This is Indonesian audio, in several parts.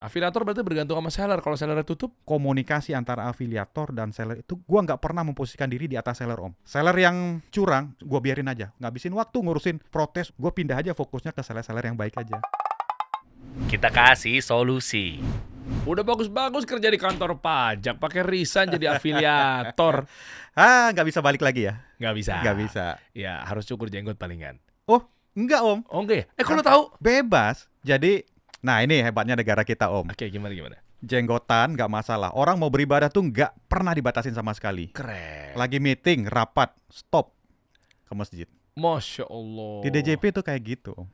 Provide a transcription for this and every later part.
Afiliator berarti bergantung sama seller. Kalau sellernya tutup, Komunikasi antara afiliator dan seller itu gue nggak pernah memposisikan diri di atas seller, Om. Seller yang curang gue biarin aja, ngabisin waktu ngurusin protes, gue pindah aja fokusnya ke seller-seller yang baik aja. Kita kasih solusi. udah bagus-bagus kerja di kantor pajak, pakai resign jadi afiliator. Nggak bisa balik lagi ya? Nggak bisa. Nggak bisa. Ya, harus cukur jenggot palingan. Oh, enggak, Om. Oh enggak ya? Kalau tahu. Bebas. Jadi, nah ini hebatnya negara kita, Om. Oke, gimana? Jenggotan nggak masalah. Orang mau beribadah tuh nggak pernah dibatasin sama sekali. Keren. Lagi meeting, rapat, stop ke masjid. Masya Allah. Di DJP tuh kayak gitu, Om.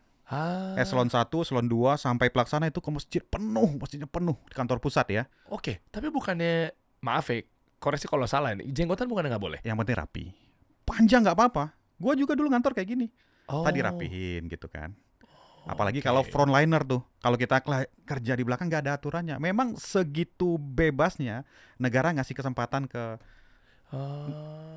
Eselon 1, eselon 2 sampai pelaksana itu ke masjid penuh, masjidnya penuh di kantor pusat ya. Oke, tapi bukannya, maaf ya, koreksi kalau salah ini, jenggotan bukannya nggak boleh? Yang penting rapi. Panjang nggak apa-apa. Gua juga dulu ngantor kayak gini. Oh. Tadi rapihin gitu kan. Apalagi kalau frontliner tuh, kalau kita kerja di belakang nggak ada aturannya. Memang segitu bebasnya negara ngasih kesempatan ke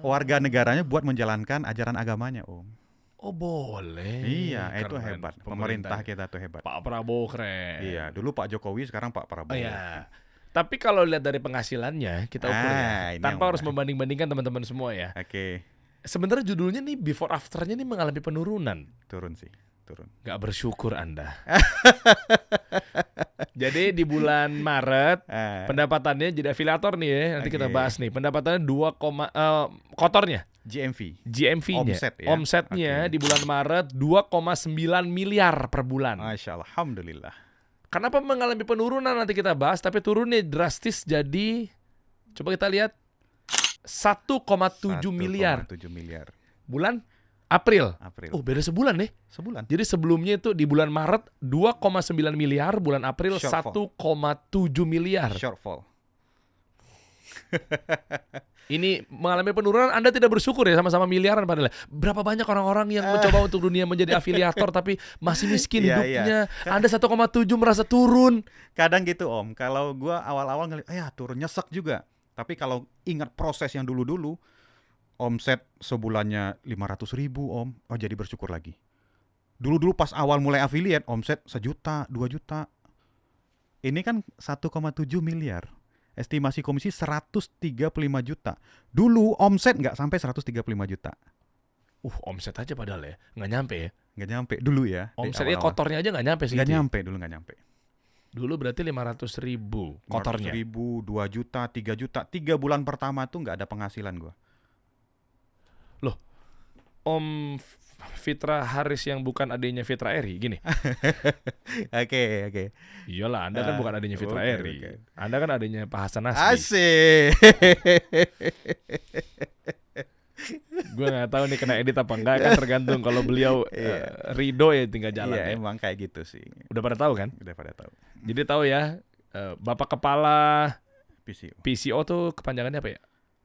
warga negaranya buat menjalankan ajaran agamanya, Om. Oh boleh. Iya, itu Keren. hebat. Pemerintah kita tuh hebat. Pak Prabowo keren. Iya, dulu Pak Jokowi, sekarang Pak Prabowo. Oh iya. Tapi kalau lihat dari penghasilannya, kita ukur ya. ini Tanpa yang harus membanding-bandingkan teman-teman semua ya. Oke, Sebenarnya judulnya nih before afternya nih mengalami penurunan. turun sih, turun. Gak bersyukur Anda. Jadi di bulan Maret pendapatannya jadi afiliator nih ya. Nanti kita bahas nih. Pendapatannya 2, kotornya GMV-nya. Omset ya. Omsetnya di bulan Maret 2,9 miliar per bulan. Masya Allah, alhamdulillah. Kenapa mengalami penurunan nanti kita bahas, tapi turunnya drastis jadi, coba kita lihat, 1,7 miliar. 1,7 miliar. Bulan April. April. Beda sebulan deh. Sebulan. Jadi sebelumnya itu di bulan Maret 2,9 miliar, bulan April Shortfall. 1,7 miliar. Shortfall. Ini mengalami penurunan, Anda tidak bersyukur ya sama-sama miliaran padahal. Berapa banyak orang-orang yang mencoba untuk dunia menjadi afiliator tapi masih miskin Iya, hidupnya. Anda 1,7 merasa turun. Kadang gitu, Om. Kalau gua awal-awal ngeliat, turun nyesek juga. Tapi kalau ingat proses yang dulu-dulu, omset sebulannya 500.000, Om. Oh, jadi bersyukur lagi. Dulu-dulu pas awal mulai affiliate, omset 1 juta, 2 juta. Ini kan 1,7 miliar. Estimasi komisi 135 juta. Dulu omset nggak sampai 135 juta. Omset aja padahal ya. Nggak nyampe ya. Nggak nyampe dulu ya. Omsetnya kotornya aja nggak nyampe sih. Nggak nyampe, dulu nggak nyampe. Dulu berarti 500.000 kotornya. 500.000, 2 juta, 3 juta. 3 bulan pertama tuh nggak ada penghasilan gua. Loh, Om Fitra Haris yang bukan adiknya Fitra Eri, gini. Oke. Iyalah, Anda kan bukan adiknya Fitra oke, Eri. oke. Anda kan adiknya Pak Hasan Nasbi. Asik. Gue nggak tahu nih kena edit apa enggak, kan tergantung. Kalau beliau ridho ya tinggal jalan Iya, ya. emang kayak gitu sih. Udah pada tahu kan? Udah pada tahu. Jadi tahu ya, Bapak Kepala PCO. PCO tuh kepanjangannya apa ya?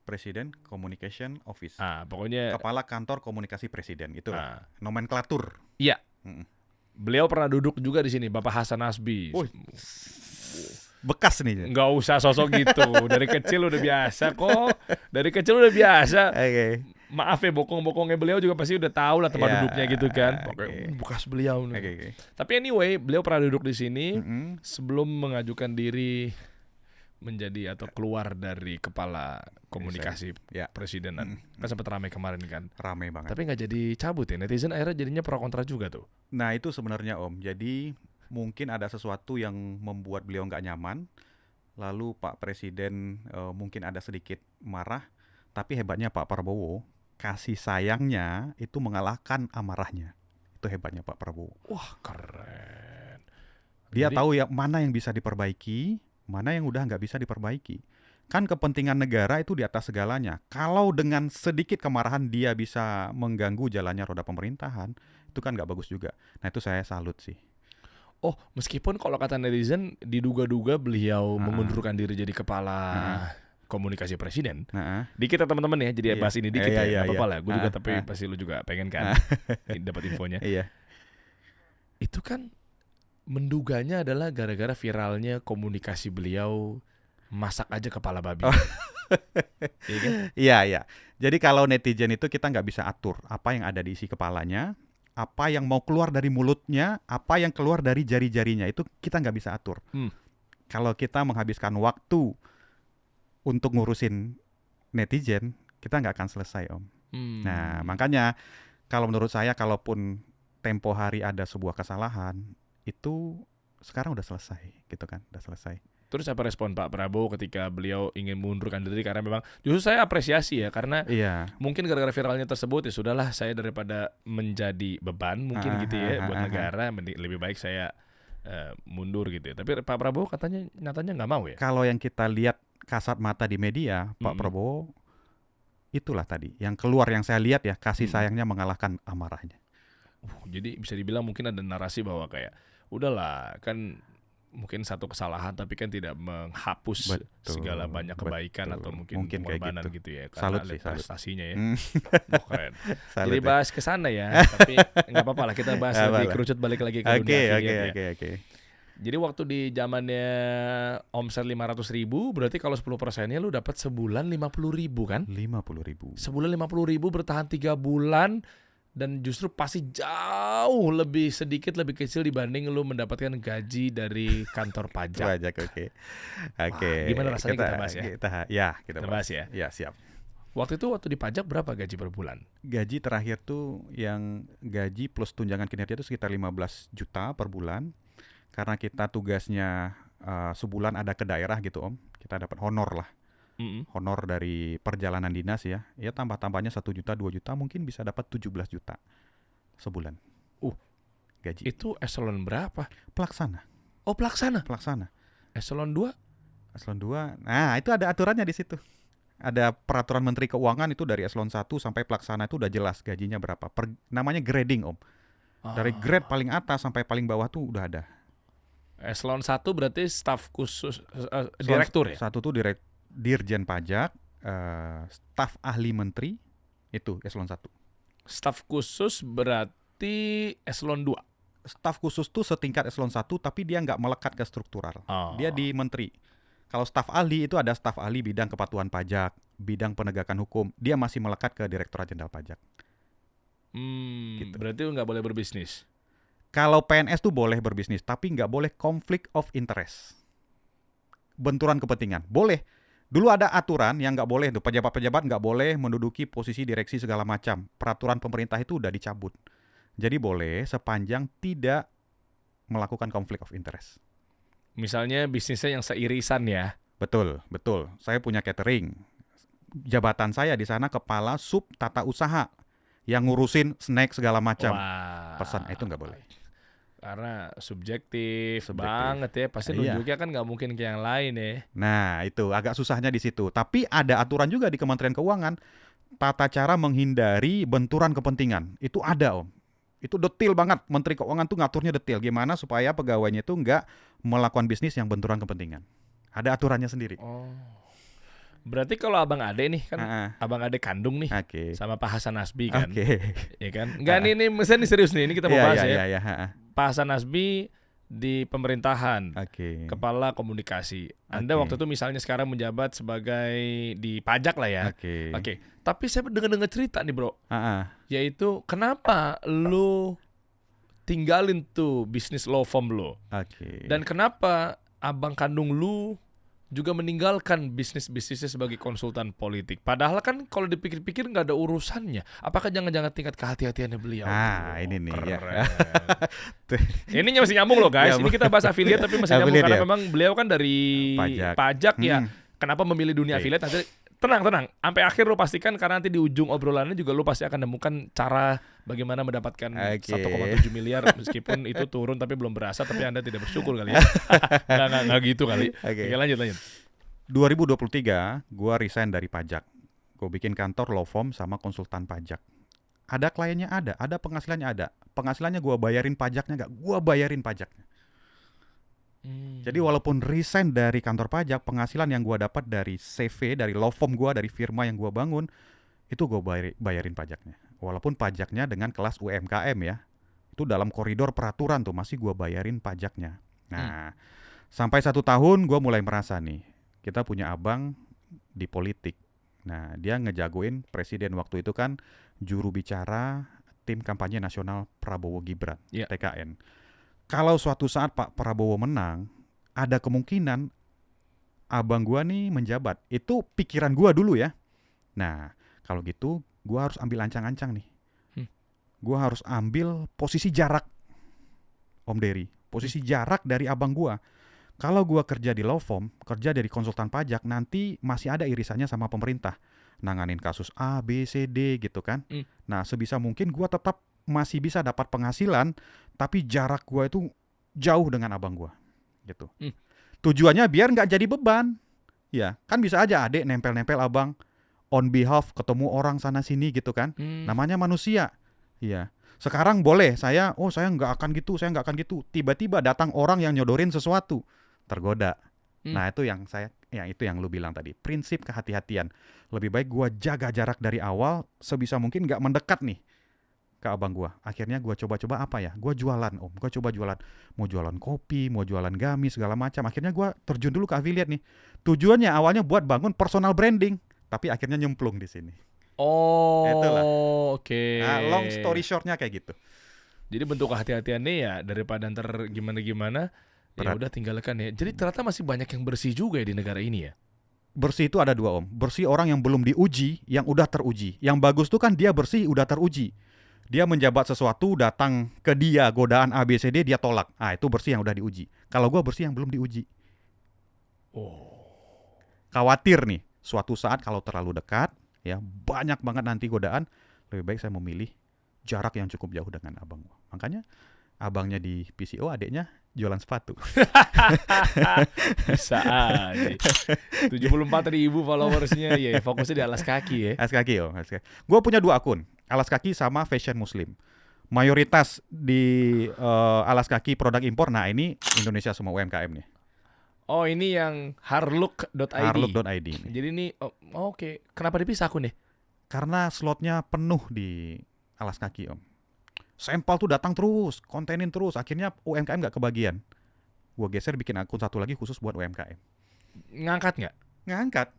Presiden Communication Office. Pokoknya Kepala Kantor Komunikasi Presiden, itu nomenklatur. iya. Mm-mm. Beliau pernah duduk juga di sini, Bapak Hasan Nasbi. Bekas nih. Nggak usah sosok gitu. Dari kecil udah biasa kok. Dari kecil udah biasa. Oke. Maaf ya, bokong-bokongnya beliau juga pasti udah tahu lah tempat Ya, duduknya gitu kan. oke. Bekas beliau nih. Oke. Tapi anyway, beliau pernah duduk di sini Mm-mm. sebelum mengajukan diri menjadi atau keluar dari kepala komunikasi Ya. presidenan. Kan sempat ramai kemarin kan. Rame banget. Tapi nggak jadi cabut ya. Netizen akhirnya jadinya pro kontra juga tuh. Nah, itu sebenarnya, Om. Jadi mungkin ada sesuatu yang membuat beliau nggak nyaman. Lalu Pak Presiden mungkin ada sedikit marah. Tapi hebatnya Pak Prabowo, kasih sayangnya itu mengalahkan amarahnya. Itu hebatnya Pak Prabowo. Wah, keren. Dia Jadi- tahu ya mana yang bisa diperbaiki, mana yang udah nggak bisa diperbaiki. Kan kepentingan negara itu di atas segalanya. Kalau dengan sedikit kemarahan dia bisa mengganggu jalannya roda pemerintahan, itu kan nggak bagus juga. Nah, itu saya salut sih. Meskipun kalau kata netizen diduga-duga beliau mengundurkan diri jadi kepala komunikasi presiden. Nah, Dikit ya teman-teman ya, jadi Iya. bahas ini dikit Iya, ya, nggak apa-apa iya. lah. Gue juga tapi pasti lu juga pengen kan dapat infonya. iya. Itu kan menduganya adalah gara-gara viralnya komunikasi beliau masak aja kepala babi. Iya kan? Iya. Jadi kalau netizen itu kita nggak bisa atur apa yang ada di isi kepalanya, apa yang mau keluar dari mulutnya, apa yang keluar dari jari-jarinya, itu kita nggak bisa atur. kalau kita menghabiskan waktu untuk ngurusin netizen, kita nggak akan selesai, Om. Nah, makanya kalau menurut saya, kalaupun tempo hari ada sebuah kesalahan, itu sekarang udah selesai, gitu kan, udah selesai. Terus apa respon Pak Prabowo ketika beliau ingin mengundurkan diri? Karena memang justru saya apresiasi ya, karena mungkin gara-gara viralnya tersebut ya sudahlah, saya daripada menjadi beban mungkin gitu ya buat negara, lebih baik saya mundur gitu ya. Tapi Pak Prabowo katanya nyatanya nggak mau ya. Kalau yang kita lihat kasat mata di media, Pak Prabowo itulah tadi yang keluar, yang saya lihat ya, kasih sayangnya mengalahkan amarahnya. Jadi bisa dibilang mungkin ada narasi bahwa kayak udahlah, kan mungkin satu kesalahan tapi kan tidak menghapus segala banyak kebaikan atau mungkin pengorbanan gitu ya, karena lihat prestasinya ya. Keren. Jadi bahas ke sana ya, tapi nggak apa-apa lah, kita bahas lebih kerucut balik lagi ke dunia affiliate ya. Jadi waktu di zamannya omset 500.000, berarti kalau 10%-nya lu dapat sebulan 50.000 kan? 50.000. Sebulan 50.000 bertahan 3 bulan. Dan justru pasti jauh lebih sedikit, lebih kecil dibanding lu mendapatkan gaji dari kantor pajak. Oke. Gimana rasanya kita bahas ya? Kita bahas ya. Ya, siap. Waktu itu waktu di pajak berapa gaji per bulan? Gaji terakhir tuh yang gaji plus tunjangan kinerja itu sekitar 15 juta per bulan. Karena kita tugasnya sebulan ada ke daerah gitu, Om. Kita dapat honor lah. Honor dari perjalanan dinas ya tambah-tambahnya 1 juta 2 juta, mungkin bisa dapat 17 juta sebulan gaji. Itu eselon berapa? Pelaksana. Pelaksana. Eselon 2? Eselon 2, nah itu ada aturannya di situ. Ada peraturan Menteri Keuangan itu dari eselon 1 sampai pelaksana itu udah jelas gajinya berapa. Namanya grading, Om. Dari grade paling atas sampai paling bawah tuh udah ada. Eselon 1 berarti staf khusus direktur ya? 1 tuh Dirjen Pajak, staf ahli menteri, itu eselon 1. Staf khusus berarti eselon 2. Staf khusus tuh setingkat eselon 1, tapi dia nggak melekat ke struktural. Dia di menteri. Kalau staf ahli itu ada staf ahli bidang kepatuhan pajak, bidang penegakan hukum, dia masih melekat ke Direktorat Jenderal Pajak. Gitu. Berarti nggak boleh berbisnis? Kalau PNS tuh boleh berbisnis, tapi nggak boleh conflict of interest. Benturan kepentingan, boleh. Dulu ada aturan yang nggak boleh tuh, pejabat-pejabat nggak boleh menduduki posisi direksi segala macam. Peraturan pemerintah itu udah dicabut. Jadi boleh sepanjang tidak melakukan conflict of interest. Misalnya bisnisnya yang seirisan ya? Betul. Saya punya catering. Jabatan saya di sana kepala sub tata usaha yang ngurusin snack segala macam. Pesan itu nggak boleh. Karena subjektif banget ya, pasti nunjuknya kan nggak mungkin kayak yang lain ya. Nah itu agak susahnya di situ. Tapi ada aturan juga di Kementerian Keuangan, tata cara menghindari benturan kepentingan. Itu ada, Om. Itu detail banget. Menteri Keuangan tuh ngaturnya detail. Gimana supaya pegawainya itu nggak melakukan bisnis yang benturan kepentingan. Ada aturannya sendiri. Berarti kalau Abang Ade nih kan, Abang Ade kandung nih sama Pak Hasan Nasbi kan, ya kan? Enggak ini serius nih, ini kita mau bahas ya. Pak Hasan Nasbi di pemerintahan, kepala komunikasi. Anda waktu itu misalnya sekarang menjabat sebagai di pajak lah ya. Tapi saya dengar cerita nih bro, yaitu kenapa lu tinggalin tuh bisnis law firm lo, dan kenapa abang kandung lu juga meninggalkan bisnisnya sebagai konsultan politik. Padahal kan kalau dipikir-pikir nggak ada urusannya. Apakah jangan-jangan tingkat kehati-hatiannya beliau? Ini nih ya. Ini masih nyambung loh guys. Ini kita bahas affiliate tapi masih nyambung karena memang beliau kan dari pajak ya. Kenapa memilih dunia affiliate? Nanti tenang. Sampai akhir lo pastikan, karena nanti di ujung obrolannya juga lo pasti akan nemukan cara bagaimana mendapatkan 1,7 miliar meskipun itu turun tapi belum berasa, tapi Anda tidak bersyukur kali ya. Nggak gitu kali. Oke, lanjut. 2023 gue resign dari pajak. Gue bikin kantor law firm sama konsultan pajak. Ada kliennya ada penghasilannya ada. Penghasilannya gue bayarin pajaknya nggak? Gue bayarin pajaknya. Jadi walaupun resign dari kantor pajak, penghasilan yang gue dapat dari CV, dari law firm gue, dari firma yang gue bangun, itu gue bayarin pajaknya. Walaupun pajaknya dengan kelas UMKM ya, itu dalam koridor peraturan tuh masih gue bayarin pajaknya. Nah, sampai 1 tahun gue mulai merasa nih, kita punya abang di politik. Nah, dia ngejagoin presiden waktu itu kan juru bicara tim kampanye nasional Prabowo Gibran, TKN. Kalau suatu saat Pak Prabowo menang, ada kemungkinan abang gua nih menjabat. Itu pikiran gua dulu ya. Nah, kalau gitu gua harus ambil ancang-ancang nih. Gua harus ambil posisi jarak, Om Dery. Posisi jarak dari abang gua. Kalau gua kerja di law firm, kerja dari konsultan pajak, nanti masih ada irisannya sama pemerintah. Nanganin kasus A, B, C, D gitu kan. Nah, sebisa mungkin gua tetap masih bisa dapat penghasilan, tapi jarak gua itu jauh dengan abang gua. Gitu. Tujuannya biar nggak jadi beban. Ya, kan bisa aja adik nempel-nempel abang on behalf ketemu orang sana sini gitu kan. Namanya manusia. Iya. Sekarang boleh saya nggak akan gitu. Tiba-tiba datang orang yang nyodorin sesuatu, tergoda. Nah, itu yang itu yang lu bilang tadi. Prinsip kehati-hatian. Lebih baik gua jaga jarak dari awal, sebisa mungkin nggak mendekat nih ke abang gua. Akhirnya gua coba-coba apa ya? Gua jualan, Om. Gua coba jualan. Mau jualan kopi, mau jualan gamis, segala macam. Akhirnya gua terjun dulu ke affiliate nih. Tujuannya awalnya buat bangun personal branding, tapi akhirnya nyemplung di sini. Itulah. Oke. Nah, long story short-nya kayak gitu. Jadi bentuk kehati-hatiannya ya daripada ntar gimana-gimana, ya udah tinggalkan ya. Jadi ternyata masih banyak yang bersih juga ya di negara ini ya. Bersih itu ada dua, Om. Bersih orang yang belum diuji, yang udah teruji. Yang bagus tuh kan dia bersih udah teruji. Dia menjabat sesuatu, datang ke dia godaan A, B, C, D, dia tolak. Ah, itu bersih yang udah diuji. Kalau gua bersih yang belum diuji. Khawatir nih, suatu saat kalau terlalu dekat, ya banyak banget nanti godaan, lebih baik saya memilih jarak yang cukup jauh dengan abang. Makanya abangnya di PCO, adiknya jualan sepatu. Bisa aja. 74.000 followersnya, ya fokusnya di alas kaki ya. Alas kaki, alas kaki. Gue punya 2 akun, alas kaki sama fashion muslim. Mayoritas di alas kaki produk impor, nah ini Indonesia semua UMKM nih. Oh, ini yang harlook.id. Harlook.id. Jadi ini oke. Kenapa dipisah akun nih? Karena slotnya penuh di alas kaki, Om. Sampel tuh datang terus, kontenin terus. Akhirnya UMKM nggak kebagian. Gua geser bikin akun satu lagi khusus buat UMKM. Ngangkat nggak? Ngangkat.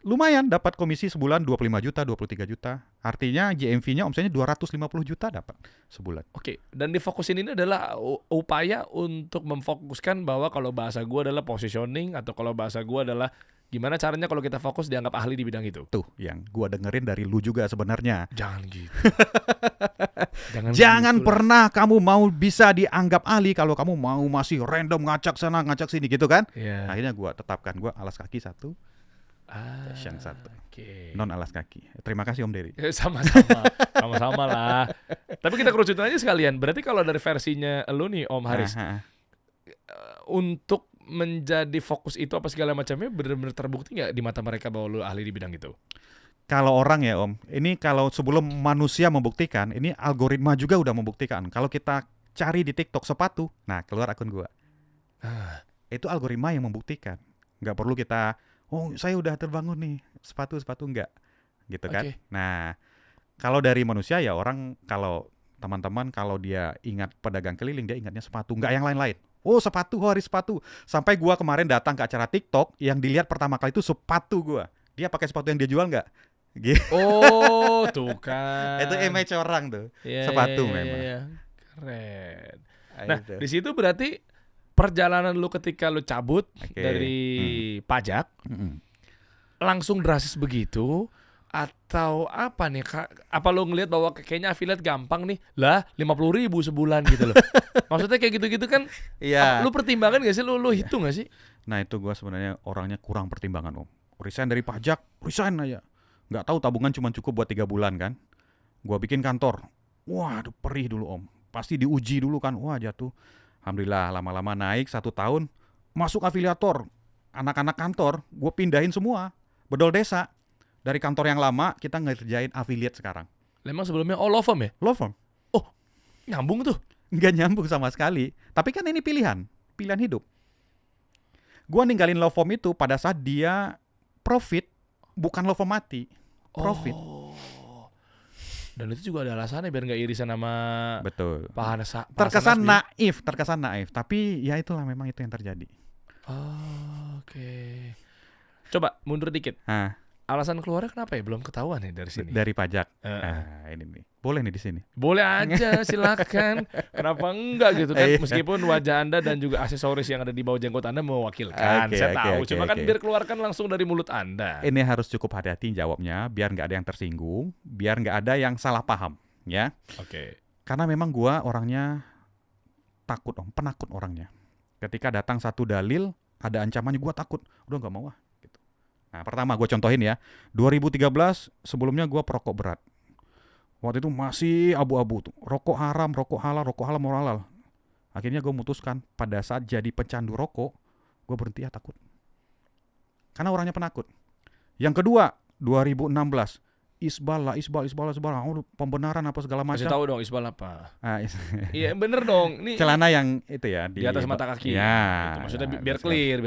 Lumayan, dapat komisi sebulan 25 juta, 23 juta. Artinya GMV-nya omsetnya 250 juta dapat sebulan. Oke, dan difokusin ini adalah upaya untuk memfokuskan bahwa kalau bahasa gue adalah positioning, atau kalau bahasa gue adalah gimana caranya kalau kita fokus dianggap ahli di bidang itu. Tuh, yang gua dengerin dari lu juga sebenarnya. Jangan gitu. Jangan gitu pernah kamu mau bisa dianggap ahli kalau kamu mau masih random ngacak sana ngacak sini gitu kan. Yeah. Akhirnya gua tetapkan, gua alas kaki 1, fashion 1, non alas kaki. Terima kasih Om Dery. Sama-sama lah. Tapi kita kerucutin aja sekalian. Berarti kalau dari versinya lu nih Om Haris, untuk menjadi fokus itu apa segala macamnya benar-benar terbukti nggak di mata mereka bahwa lu ahli di bidang itu? Kalau orang ya Om, ini kalau sebelum manusia membuktikan, ini algoritma juga udah membuktikan. Kalau kita cari di TikTok sepatu, nah keluar akun gua. Itu algoritma yang membuktikan. Nggak perlu kita, saya udah terbangun nih, sepatu enggak. Gitu kan. Nah, kalau dari manusia ya orang, kalau teman-teman kalau dia ingat pedagang keliling, dia ingatnya sepatu, nggak yang lain-lain. Sepatu, Haris sepatu. Sampai gua kemarin datang ke acara TikTok, yang dilihat pertama kali itu sepatu gua. Dia pakai sepatu yang dia jual nggak? Gitu. Tuh kan. Itu image orang tuh. Sepatu memang. Keren. Nah, di situ berarti perjalanan lu ketika lu cabut dari pajak langsung drastis begitu, atau apa nih? Apa lu ngelihat bahwa kayaknya affiliate gampang nih? Lah, 50.000 sebulan gitu loh. Maksudnya kayak gitu-gitu kan? Iya. Lu pertimbangan gak sih? Lu hitung gak sih? Nah, itu gua sebenarnya orangnya kurang pertimbangan, Om. Resign dari pajak, resign aja. Nggak tahu tabungan cuma cukup buat 3 bulan kan. Gua bikin kantor. Waduh, perih dulu Om. Pasti diuji dulu kan. Wah, jatuh. Alhamdulillah lama-lama naik 1 tahun. Masuk afiliator. Anak-anak kantor gue pindahin semua. Bedol desa. Dari kantor yang lama kita ngerjain affiliate sekarang. Memang sebelumnya law firm ya? Law firm. Nyambung tuh. Nggak nyambung sama sekali. Tapi kan ini pilihan hidup. Gua ninggalin law firm itu pada saat dia profit, bukan law firm mati. Profit. Dan itu juga ada alasannya biar nggak irisan sama betul. Terkesan naif. Tapi ya itulah memang itu yang terjadi. Coba mundur dikit. Alasan keluarnya kenapa ya? Belum ketahuan nih dari sini. Dari pajak. Ini nih. Boleh nih di sini. Boleh aja, silakan. Kenapa enggak gitu kan? Meskipun wajah Anda dan juga aksesoris yang ada di bawah jenggot Anda mewakilkan. Saya tahu. Cuma kan biar keluarkan langsung dari mulut Anda. Ini harus cukup hati-hati jawabnya, biar nggak ada yang tersinggung, biar nggak ada yang salah paham, ya. Oke. Karena memang gua orangnya takut, penakut orangnya. Ketika datang satu dalil, ada ancamannya, gua takut. Udah nggak mau gitu. Nah, pertama gue contohin ya. 2013 sebelumnya gue perokok berat. Waktu itu masih abu-abu tuh. Rokok haram, rokok halal, moral halal. Akhirnya gue memutuskan pada saat jadi pecandu rokok, gue berhenti takut. Karena orangnya penakut. Yang kedua, 2016. Isbal, pembenaran apa segala macam. Kasih tahu dong isbal apa. Iya bener dong. Ini celana yang itu ya. Di atas mata kaki. Ya. Itu maksudnya biar clear.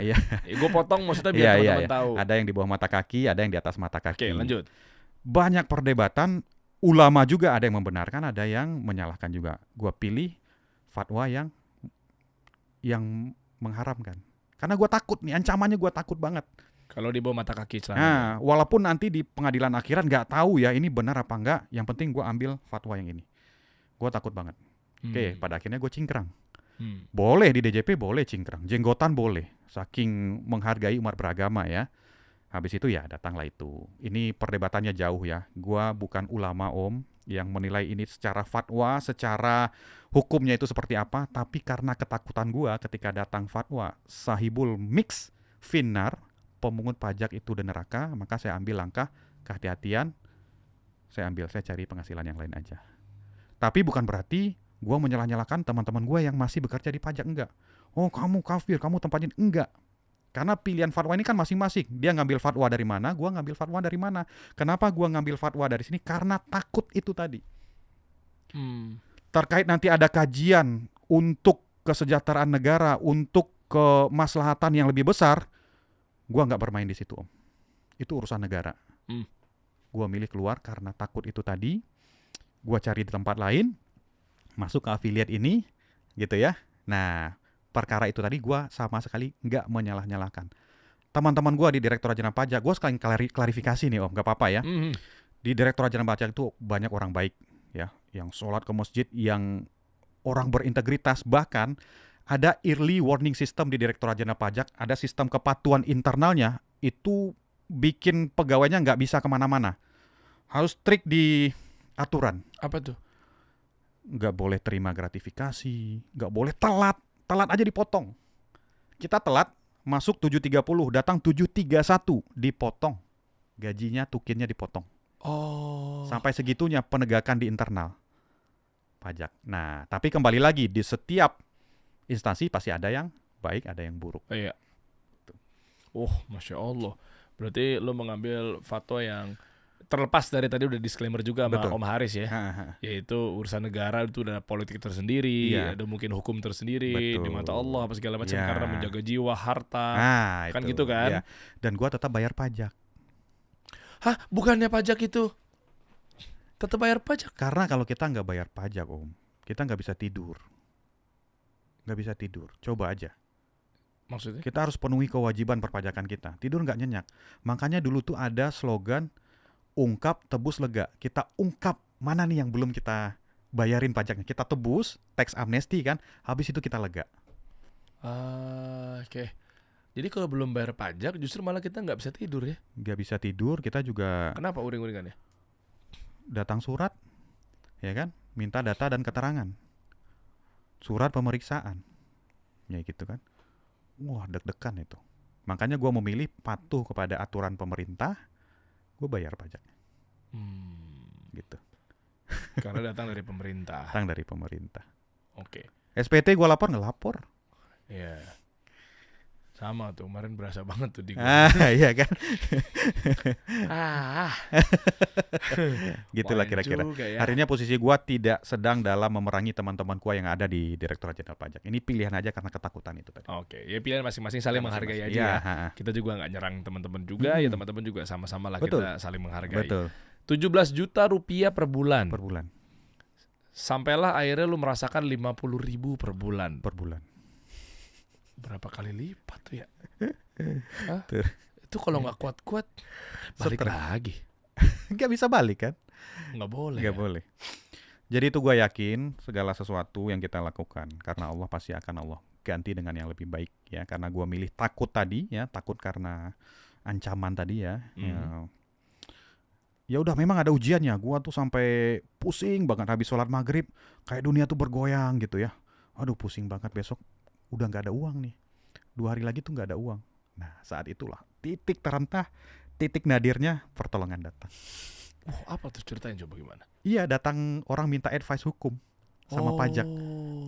Iya. Gue potong maksudnya biar teman-teman tahu. Ada yang di bawah mata kaki, ada yang di atas mata kaki. Oke, lanjut. Banyak perdebatan. Ulama juga ada yang membenarkan, ada yang menyalahkan juga. Gue pilih fatwa yang mengharamkan. Karena gue takut nih, ancamannya gue takut banget. Kalau di bawah mata kaki celana. Nah, walaupun nanti di pengadilan akhirat nggak tahu ya ini benar apa enggak, yang penting gue ambil fatwa yang ini. Gue takut banget. Oke, pada akhirnya gue cingkrang. Boleh di DJP, boleh cingkrang. Jenggotan boleh, saking menghargai umat beragama ya. Habis itu ya datanglah itu. Ini perdebatannya jauh ya. Gue bukan ulama om yang menilai ini secara fatwa, secara hukumnya itu seperti apa. Tapi karena ketakutan gue ketika datang fatwa sahibul mix finnar, pemungut pajak itu dan neraka, maka saya ambil langkah kehati-hatian. Saya cari penghasilan yang lain aja. Tapi bukan berarti gue menyalah-nyalahkan teman-teman gue yang masih bekerja di pajak, enggak. Oh kamu kafir, kamu tempatnya, enggak. Karena pilihan fatwa ini kan masing-masing. Dia ngambil fatwa dari mana, gue ngambil fatwa dari mana. Kenapa gue ngambil fatwa dari sini? Karena takut itu tadi. Terkait nanti ada kajian untuk kesejahteraan negara, untuk kemaslahatan yang lebih besar, gue nggak bermain di situ om. Itu urusan negara. Gue milih keluar karena takut itu tadi. Gue cari di tempat lain, masuk ke affiliate ini, gitu ya. Nah, perkara itu tadi gue sama sekali nggak menyalah-nyalahkan. Teman-teman gue di Direktorat Jenderal Pajak, gue sekalian klarifikasi nih om, nggak apa-apa ya. Di Direktorat Jenderal Pajak itu banyak orang baik, ya, yang sholat ke masjid, yang orang berintegritas, bahkan ada early warning system di Direktorat Jenderal Pajak, ada sistem kepatuhan internalnya, itu bikin pegawainya nggak bisa kemana-mana. Harus strict di aturan. Apa tuh? Nggak boleh terima gratifikasi, nggak boleh telat aja dipotong. Kita telat, masuk 7.30, datang 7.31, dipotong. Gajinya, tukinnya dipotong. Oh. Sampai segitunya penegakan di internal pajak. Nah, tapi kembali lagi, di setiap instansi pasti ada yang baik, ada yang buruk. Iya. Oh, Masya Allah. Berarti lo mengambil fatwa yang terlepas dari tadi udah disclaimer juga sama Om Haris ya. Yaitu urusan negara itu ada politik tersendiri, ada mungkin hukum tersendiri di mata Allah apa segala macam karena menjaga jiwa, harta. Kan itu. Gitu kan? Dan gua tetap bayar pajak. Hah? Bukannya pajak itu tetap bayar pajak? Karena kalau kita nggak bayar pajak om, kita nggak bisa tidur. Coba aja. Maksudnya? Kita harus penuhi kewajiban perpajakan kita. Tidur nggak nyenyak. Makanya dulu tuh ada slogan ungkap, tebus, lega. Kita ungkap mana nih yang belum kita bayarin pajaknya. Kita tebus, tax amnesty kan. Habis itu kita lega. Oke. Jadi kalau belum bayar pajak justru malah kita nggak bisa tidur ya? Nggak bisa tidur, kita juga... Kenapa uring-uringannya? Datang surat, ya kan? Minta data dan keterangan. Surat pemeriksaan. Ya gitu kan. Wah deg-degan itu. Makanya gue memilih patuh kepada aturan pemerintah. Gue bayar pajak. Gitu. Karena datang dari pemerintah. Oke. SPT gue lapor nggak lapor. Iya. Sama tuh, kemarin berasa banget tuh di gue. Iya kan. Gitulah kira-kira. Ya. Hari ini posisi gue tidak sedang dalam memerangi teman-teman gue yang ada di Direktorat Jenderal Pajak. Ini pilihan aja karena ketakutan itu tadi. Oke, ya pilihan masing-masing saling menghargai aja ya. Kita juga nggak nyerang teman-teman juga, ya teman-teman juga sama-sama lah. Betul. Kita saling menghargai. Betul. 17 juta rupiah per bulan. Sampailah akhirnya lu merasakan 50.000 per bulan. Per bulan. Berapa kali lipat tuh ya? Itu kalau nggak kuat-kuat balik lagi. Nggak bisa balik kan? Nggak boleh. Nggak boleh. Jadi itu gue yakin segala sesuatu yang kita lakukan karena Allah pasti akan Allah ganti dengan yang lebih baik ya. Karena gue milih takut tadi ya, takut karena ancaman tadi ya. Ya udah memang ada ujiannya. Gue tuh sampai pusing banget habis sholat maghrib, kayak dunia tuh bergoyang gitu ya. Aduh pusing banget, besok udah nggak ada uang nih. 2 hari lagi tuh nggak ada uang. Nah saat itulah titik terentah, titik nadirnya pertolongan datang. Apa tuh ceritain coba gimana? Iya, datang orang minta advice hukum sama pajak.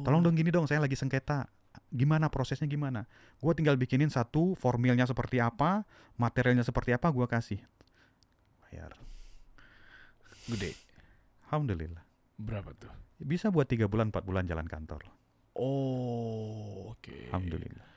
Tolong dong gini dong, saya lagi sengketa. Gimana prosesnya gimana? Gue tinggal bikinin satu, formilnya seperti apa, materialnya seperti apa, gue kasih. Bayar. Gede. Alhamdulillah. Berapa tuh? Bisa buat 3 bulan, 4 bulan jalan kantor. Oke. Alhamdulillah.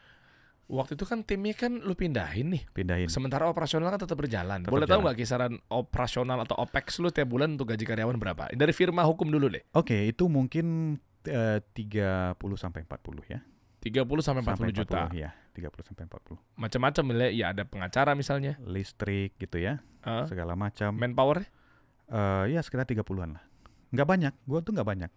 Waktu itu kan timnya kan lu pindahin nih. Pindahin. Sementara operasional kan tetap berjalan. Boleh tahu nggak kisaran operasional atau OPEX lu tiap bulan untuk gaji karyawan berapa? Dari firma hukum dulu deh. Oke, itu mungkin 30 sampai 40 ya. 30 sampai 40 juta. Ya, 30 sampai 40. Macam-macam ya, ada pengacara misalnya. Listrik gitu ya. Segala macam. Manpower? Ya sekitar 30-an lah. Nggak banyak, gua tuh nggak banyak.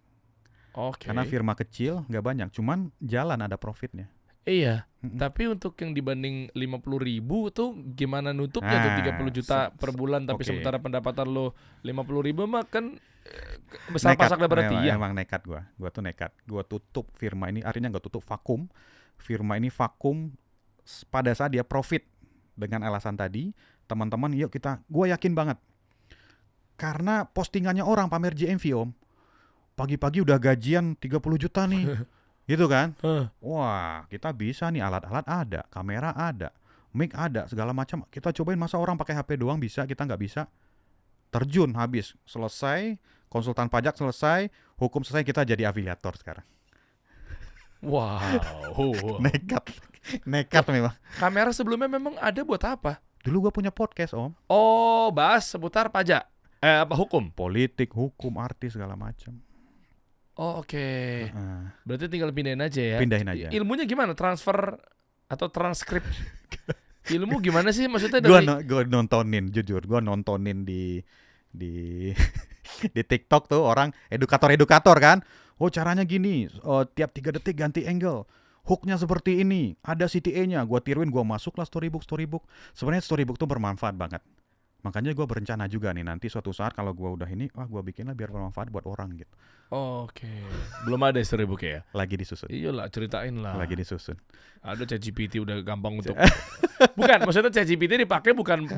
Oke. Karena firma kecil nggak banyak, cuman jalan ada profitnya. Iya, tapi untuk yang dibanding 50.000 tuh gimana nutupnya tuh 30 juta per bulan, tapi sementara pendapatan lo 50.000 mah kan besar pasaknya berarti ya. Emang nekat gua tuh nekat. Gua tutup firma ini, artinya nggak tutup, vakum. Firma ini vakum pada saat dia profit dengan alasan tadi, teman-teman yuk gua yakin banget. Karena postingannya orang pamer JMV Om. Pagi-pagi udah gajian 30 juta nih. Gitu kan? Wah, kita bisa nih, alat-alat ada, kamera ada, mic ada, segala macam. Kita cobain, masa orang pakai HP doang bisa, kita nggak bisa? Terjun, habis, selesai, konsultan pajak selesai, hukum selesai, kita jadi afiliator sekarang. Wow. Nekat memang. Kamera sebelumnya memang ada buat apa? Dulu gua punya podcast Om. Oh, bahas seputar pajak. Hukum? Politik, hukum, artis, segala macam. Oh, oke. Berarti tinggal pindahin aja ya. Pindahin aja. Ilmunya gimana? Transfer atau transkrip? Ilmu gimana sih maksudnya dari? Gue nontonin, jujur, gue nontonin di di TikTok tuh orang edukator kan. Oh caranya gini, tiap 3 detik ganti angle. Hooknya seperti ini, ada CTA-nya. Gue tiruin, gue masuklah storybook. Sebenarnya storybook tuh bermanfaat banget. Makanya gue berencana juga nih nanti suatu saat kalau gue udah ini, gue bikinlah biar bermanfaat buat orang gitu. Oke. Belum ada storybook ya? Lagi disusun. Iyalah, ceritain lah. Lagi disusun. Ada ChatGPT udah gampang untuk. Bukan, maksudnya ChatGPT dipakai bukan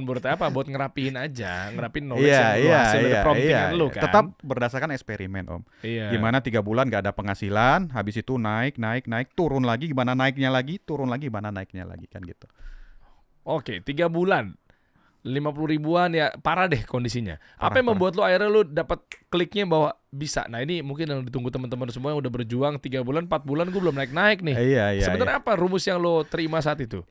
buat apa, buat ngerapihin aja, ngerapihin knowledge yang lu hasil dari promptingan lu kan. Tetap berdasarkan eksperimen Om. Iya. Gimana 3 bulan gak ada penghasilan, habis itu naik, turun lagi, gimana naiknya lagi, turun lagi, gimana naiknya lagi kan gitu. Oke, 3 bulan. 50.000-an ya parah deh kondisinya. Apa yang membuat lu akhirnya lu dapat kliknya bahwa bisa? Nah ini mungkin yang ditunggu teman-teman semua yang udah berjuang 3 bulan, 4 bulan gue belum naik nih. Iya. Sebenarnya apa rumus yang lu terima saat itu?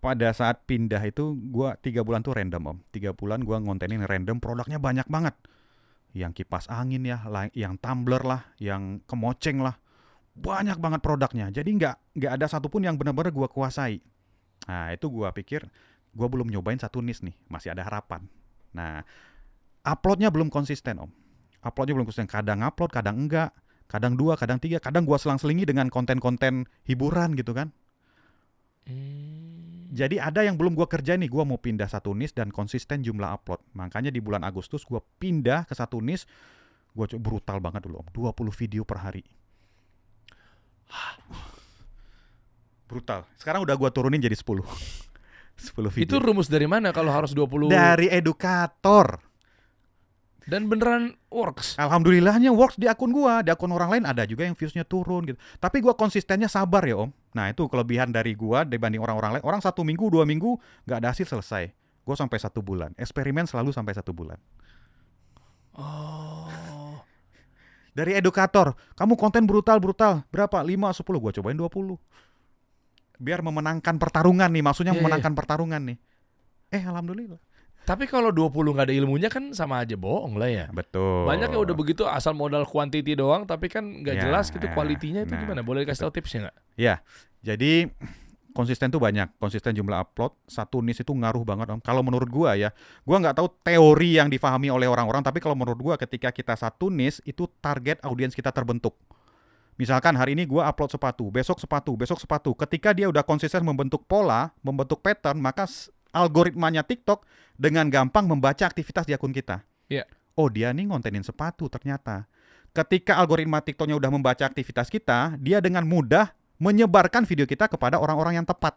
Pada saat pindah itu gue 3 bulan tuh random Om. 3 bulan gue ngontenin random, produknya banyak banget. Yang kipas angin ya, yang tumbler lah, yang kemoceng lah. Banyak banget produknya. Jadi nggak ada satupun yang benar-benar gue kuasai. Nah itu gue pikir gue belum nyobain satu niche nih, masih ada harapan. Nah, uploadnya belum konsisten Om. Kadang upload, kadang enggak, kadang 2, kadang 3, kadang gue selang-selingi dengan konten-konten hiburan gitu kan. Jadi ada yang belum gue kerjain nih, gue mau pindah satu niche dan konsisten jumlah upload. Makanya di bulan Agustus gue pindah ke satu niche, gue brutal banget dulu Om, 20 video per hari. Brutal. Sekarang udah gue turunin jadi 10 video. Itu rumus dari mana kalau harus 20? Dari edukator. Dan beneran works? Alhamdulillahnya works di akun gua. Di akun orang lain ada juga yang viewsnya turun gitu. Tapi gua konsistennya sabar ya Om. Nah itu kelebihan dari gua dibanding orang-orang lain. Orang 1 minggu, 2 minggu gak ada hasil selesai. Gua sampai 1 bulan. Eksperimen selalu sampai 1 bulan. Oh. Dari edukator. Kamu konten brutal. Berapa? 5, 10. Gua cobain 20. Biar memenangkan pertarungan nih, maksudnya memenangkan pertarungan nih. Alhamdulillah. Tapi kalau 20 gak ada ilmunya kan sama aja bohong lah ya. Betul. Banyak yang udah begitu asal modal quantity doang, tapi kan gak jelas gitu kualitinya itu gimana? Boleh kasih tau tipsnya gak? Ya, jadi konsisten tuh banyak. Konsisten jumlah upload, satu niche itu ngaruh banget Om. Kalau menurut gua ya, gua nggak tahu teori yang difahami oleh orang-orang, tapi kalau menurut gua ketika kita satu niche itu target audiens kita terbentuk. Misalkan hari ini gua upload sepatu, besok sepatu, besok sepatu. Ketika dia udah konsisten membentuk pola, membentuk pattern, maka algoritmanya TikTok dengan gampang membaca aktivitas di akun kita. Iya. Oh, dia nih ngontenin sepatu ternyata. Ketika algoritma TikToknya udah membaca aktivitas kita, dia dengan mudah menyebarkan video kita kepada orang-orang yang tepat.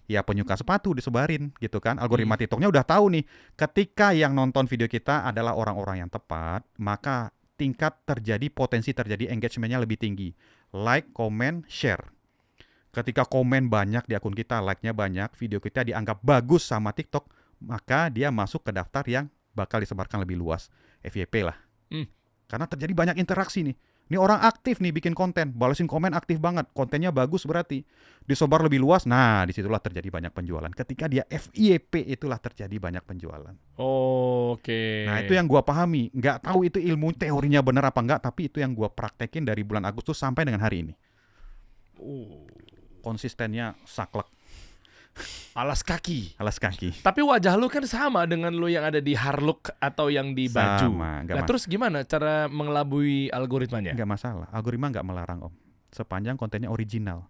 Ya penyuka sepatu disebarin gitu kan. Algoritma TikToknya udah tahu nih, ketika yang nonton video kita adalah orang-orang yang tepat, maka potensi terjadi engagementnya lebih tinggi. Like, comment, share. Ketika komen banyak di akun kita, like-nya banyak, video kita dianggap bagus sama TikTok, maka dia masuk ke daftar yang bakal disebarkan lebih luas. FYP lah. Karena terjadi banyak interaksi nih. Ini orang aktif nih bikin konten, balesin komen aktif banget, kontennya bagus berarti. Disebar lebih luas, nah disitulah terjadi banyak penjualan. Ketika dia FYP itulah terjadi banyak penjualan. Oke. Nah itu yang gua pahami. Nggak tahu itu ilmu teorinya benar apa enggak, tapi itu yang gua praktekin dari bulan Agustus sampai dengan hari ini. Konsistennya saklek. Alas kaki. Tapi wajah lu kan sama dengan lu yang ada di Harlook atau yang di baju. Sama. Terus gimana cara mengelabui algoritmanya? Nggak masalah. Algoritma nggak melarang Om. Sepanjang kontennya original.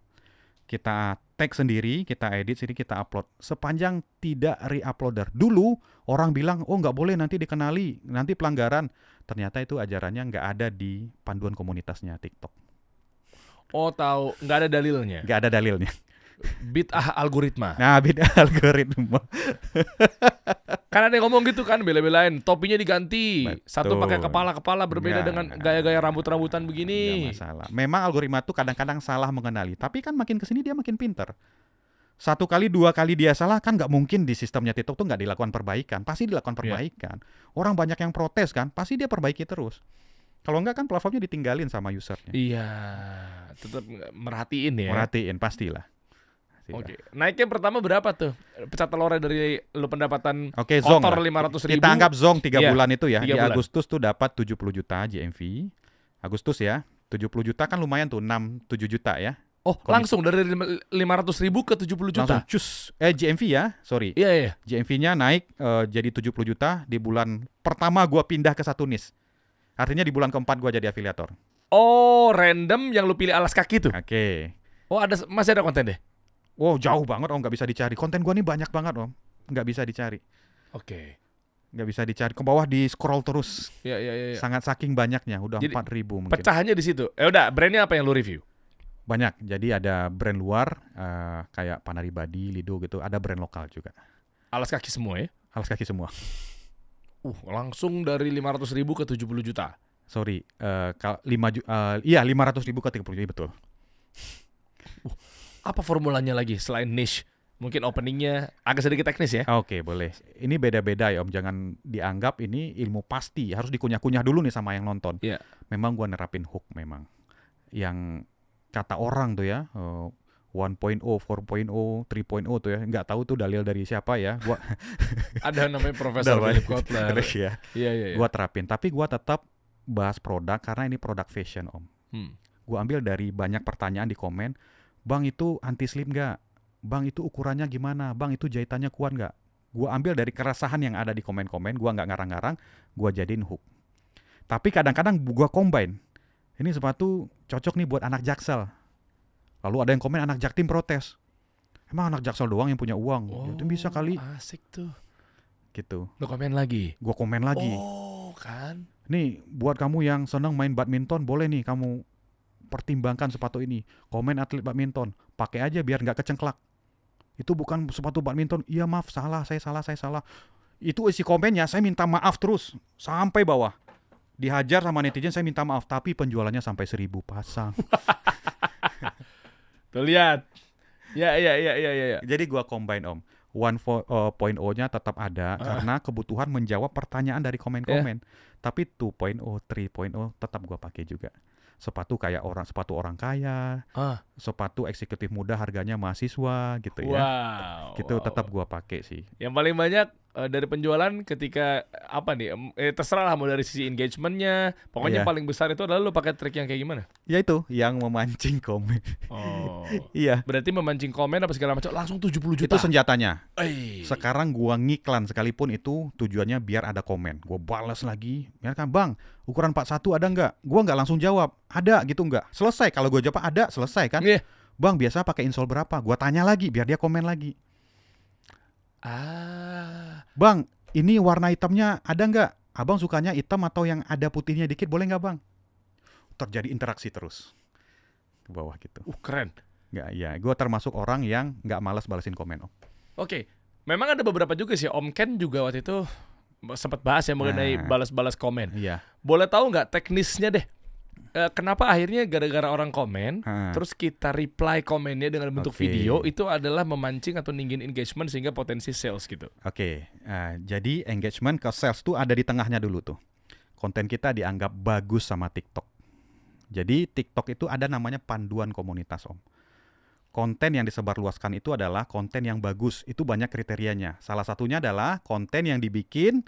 Kita tag sendiri, kita edit sendiri, kita upload. Sepanjang tidak re-uploader. Dulu orang bilang, oh nggak boleh nanti dikenali, nanti pelanggaran. Ternyata itu ajarannya nggak ada di panduan komunitasnya TikTok. Oh tahu, nggak ada dalilnya. Nggak ada dalilnya. Bid'ah algoritma. Nah, bid'ah algoritma. Kan ada yang ngomong gitu kan, bela-belain topinya diganti. Betul. Satu pakai kepala berbeda dengan gaya-gaya rambut-rambutan begini. Nggak masalah. Memang algoritma tuh kadang-kadang salah mengenali, tapi kan makin kesini dia makin pinter. 1 kali 2 kali dia salah kan nggak mungkin di sistemnya TikTok tuh nggak dilakukan perbaikan. Pasti dilakukan perbaikan. Orang banyak yang protes kan, pasti dia perbaiki terus. Kalau enggak kan platformnya ditinggalin sama usernya. Iya, tetap merhatiin ya. Merhatiin pastilah. Oke, naiknya pertama berapa tuh? Pecah telurnya dari lu pendapatan kotor 500.000. Kita anggap Zong 3 bulan itu ya. 3 Di bulan. Agustus tuh dapat 70 juta GMV. Agustus ya. 70 juta kan lumayan tuh, 6-7 juta ya. Oh, langsung dari 500.000 ke 70 juta? Langsung GMV ya, sorry. Iya. GMV-nya naik jadi 70 juta di bulan pertama gua pindah ke satu niche. Artinya di bulan keempat gua jadi afiliator. Oh, random yang lu pilih alas kaki tuh? Oke. Oh, masih ada konten deh? Wow, jauh banget Om, nggak bisa dicari. Konten gua nih banyak banget Om, nggak bisa dicari. Oke. Nggak bisa dicari. Ke bawah di scroll terus. Iya. Sangat saking banyaknya, udah 4.000 mungkin. Pecahannya di situ. Udah, brandnya apa yang lu review? Banyak. Jadi ada brand luar kayak Panaribadi, Lido gitu. Ada brand lokal juga. Alas kaki semua ya? Alas kaki semua. Langsung dari 500.000 ke 70 juta. Sorry, 500.000 ke 30 juta, betul. Apa formulanya lagi selain niche? Mungkin openingnya agak sedikit teknis ya? Oke, boleh. Ini beda-beda ya Om, jangan dianggap ini ilmu pasti. Harus dikunyah-kunyah dulu nih sama yang nonton. Yeah. Memang gua nerapin hook memang. Yang kata orang tuh ya, 1.0, 4.0, 3.0 tuh ya. Nggak tahu tuh dalil dari siapa ya. Gua ada namanya Profesor Philip Kotler. Iya. Gua terapin, tapi gua tetap bahas produk karena ini produk fashion Om. Gua ambil dari banyak pertanyaan di komen. Bang itu anti slip nggak? Bang itu ukurannya gimana? Bang itu jahitannya kuat nggak? Gue ambil dari keresahan yang ada di komen-komen, gue nggak ngarang-ngarang, gue jadiin hook. Tapi kadang-kadang gue combine. Ini sepatu cocok nih buat anak Jaksel. Lalu ada yang komen anak Jaktim protes. Emang anak Jaksel doang yang punya uang? Itu bisa kali. Asik tuh. Gitu. Lo komen lagi? Gue komen lagi. Oh kan. Nih buat kamu yang seneng main badminton, boleh nih kamu pertimbangkan sepatu ini. Komen atlet badminton, pakai aja biar nggak kecengklak. Itu bukan sepatu badminton. Iya maaf, saya salah. Itu isi komennya, saya minta maaf terus sampai bawah. Dihajar sama netizen, saya minta maaf, tapi penjualannya sampai 1.000 pasang. Tuh lihat. Ya. Jadi gua combine Om. 1.0-nya tetap ada karena kebutuhan menjawab pertanyaan dari komen-komen. Tapi 2.0, 3.0 tetap gua pakai juga. Sepatu sepatu orang kaya, sepatu eksekutif muda harganya mahasiswa gitu ya. Wow. Gitu tetap gua pakai sih. Yang paling banyak dari penjualan ketika apa nih? Terserah lah mau dari sisi engagementnya. Pokoknya paling besar itu adalah lu pakai trik yang kayak gimana? Ya itu yang memancing komen. Oh. Iya. Berarti memancing komen apa segala macam langsung 70 juta. Itu senjatanya. Sekarang gua ngiklan sekalipun itu tujuannya biar ada komen. Gua balas lagi. Ya kan, Bang, ukuran 41 ada nggak? Gua nggak langsung jawab. Ada gitu nggak? Selesai. Kalau gua jawab ada, selesai kan? Yeah. Bang, biasa pakai insole berapa? Gua tanya lagi biar dia komen lagi. Bang, ini warna hitamnya ada nggak? Abang sukanya hitam atau yang ada putihnya dikit, boleh nggak, Bang? Terjadi interaksi terus ke bawah gitu. Keren. Nggak, ya, gue termasuk orang yang nggak malas balasin komen, Om. Oke, memang ada beberapa juga sih. Om Ken juga waktu itu sempat bahas ya mengenai balas-balas komen. Iya. Boleh tahu nggak teknisnya deh? Kenapa akhirnya gara-gara orang komen, terus kita reply komennya dengan bentuk video, itu adalah memancing atau ninggin engagement sehingga potensi sales gitu. Oke, jadi engagement ke sales tuh ada di tengahnya dulu tuh. Konten kita dianggap bagus sama TikTok. Jadi TikTok itu ada namanya panduan komunitas, Om. Konten yang disebarluaskan itu adalah konten yang bagus, itu banyak kriterianya. Salah satunya adalah konten yang dibikin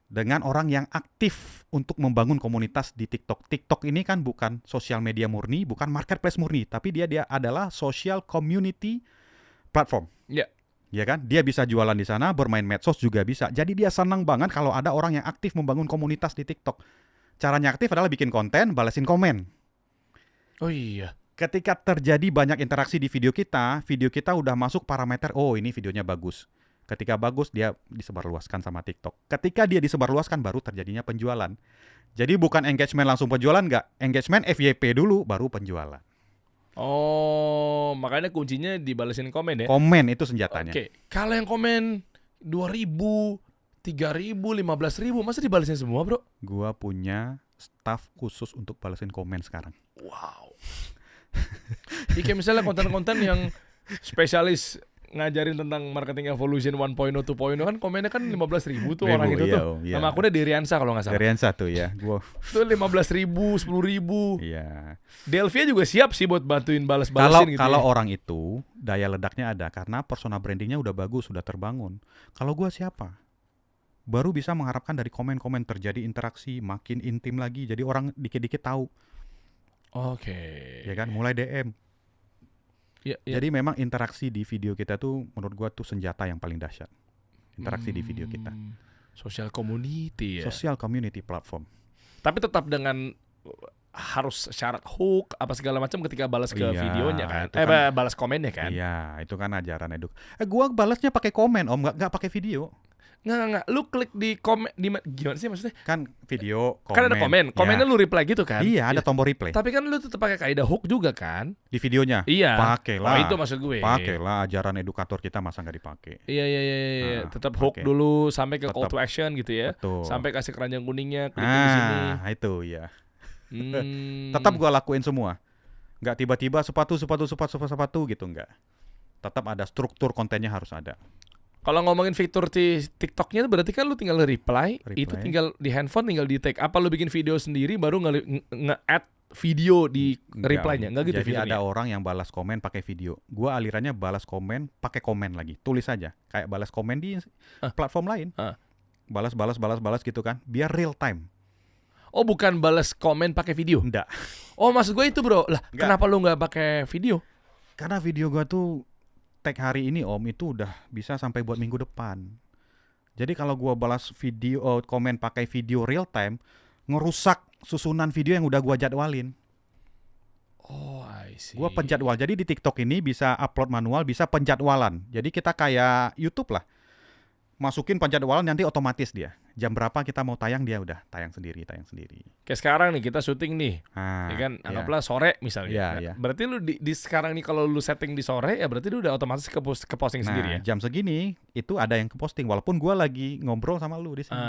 dengan orang yang aktif untuk membangun komunitas di TikTok. TikTok ini kan bukan sosial media murni, bukan marketplace murni, tapi dia adalah social community platform. Iya. Ya kan? Dia bisa jualan di sana, bermain medsos juga bisa. Jadi dia senang banget kalau ada orang yang aktif membangun komunitas di TikTok. Caranya aktif adalah bikin konten, balesin komen. Oh iya. Ketika terjadi banyak interaksi di video kita udah masuk parameter, oh ini videonya bagus. Ketika bagus, dia disebarluaskan sama TikTok. Ketika dia disebarluaskan, baru terjadinya penjualan. Jadi bukan engagement langsung penjualan, nggak. Engagement FYP dulu, baru penjualan. Oh, makanya kuncinya dibalesin komen ya? Komen itu senjatanya. Oke, kalau yang komen 2.000, 3.000, 15.000, masa dibalesin semua, bro? Gua punya staff khusus untuk balesin komen sekarang. Wow. Kayak misalnya konten-konten yang spesialis ngajarin tentang marketing evolution 1.0, 2.0 kan komennya kan 15.000 tuh orang itu tuh. Iya. Nama akunnya Deriansa kalau nggak salah. Deriansa tuh ya. Gua tuh 15.000, 10.000. Iya. Delvia juga siap sih buat bantuin balas-balasin gitu. Kalau orang itu daya ledaknya ada karena persona brandingnya udah bagus, sudah terbangun. Kalau gua siapa? Baru bisa mengharapkan dari komen-komen terjadi interaksi makin intim lagi. Jadi orang dikit-dikit tahu. Oke. Ya kan, mulai DM. Ya. Jadi memang interaksi di video kita tuh menurut gua tuh senjata yang paling dahsyat. Interaksi di video kita. Social community ya. Social community platform. Tapi tetap dengan harus syarat hook apa segala macam ketika balas ke videonya kan. Balas komennya kan. Iya, itu kan ajaran eduk. Gua balasnya pakai komen, Om, enggak pakai video. Nggak. Lu klik di komen gimana sih maksudnya? Kan video, komen. Kan ada komen. Komennya lu reply gitu kan? Iya, ada tombol reply. Tapi kan lu tetap pakai kaidah hook juga kan? Di videonya? Iya. Pakailah. Oh, itu maksud gue. Pakailah, ajaran edukator kita masa nggak dipakai. Iya. Tetap hook dulu sampai ke call to action gitu ya. Betul. Sampai kasih keranjang kuningnya, klik di sini. Itu ya. Tetap gua lakuin semua. Nggak tiba-tiba sepatu gitu, nggak. Tetap ada struktur kontennya harus ada. Kalau ngomongin fitur di TikToknya berarti kan lu tinggal reply, itu tinggal di handphone tinggal di tag. Apa lu bikin video sendiri baru nge-add video di reply-nya? Enggak gitu. Jadi fiturnya? ada orang yang balas komen pakai video. Gua alirannya balas komen pakai komen lagi. Tulis aja kayak balas komen di platform lain. Balas gitu kan. Biar real time. Oh, bukan balas komen pakai video? Enggak. Oh, maksud gue itu, bro. Lah, kenapa lu nggak pakai video? Karena video gua tuh tag hari ini, Om, itu udah bisa sampai buat minggu depan. Jadi kalau gua balas video komen pakai video real time, ngerusak susunan video yang udah gua jadwalin. Oh, I see. Gua penjadwal. Jadi di TikTok ini bisa upload manual, bisa penjadwalan. Jadi kita kayak YouTube lah. Masukin penjadwalan nanti otomatis dia. Jam berapa kita mau tayang, dia udah tayang sendiri. Kayak sekarang nih kita syuting nih. Ya kan, anggaplah sore misalnya. Iya. Berarti lu di sekarang nih kalau lu setting di sore ya berarti lu udah otomatis ke posting sendiri ya. Jam segini itu ada yang ke posting walaupun gua lagi ngobrol sama lu di sini.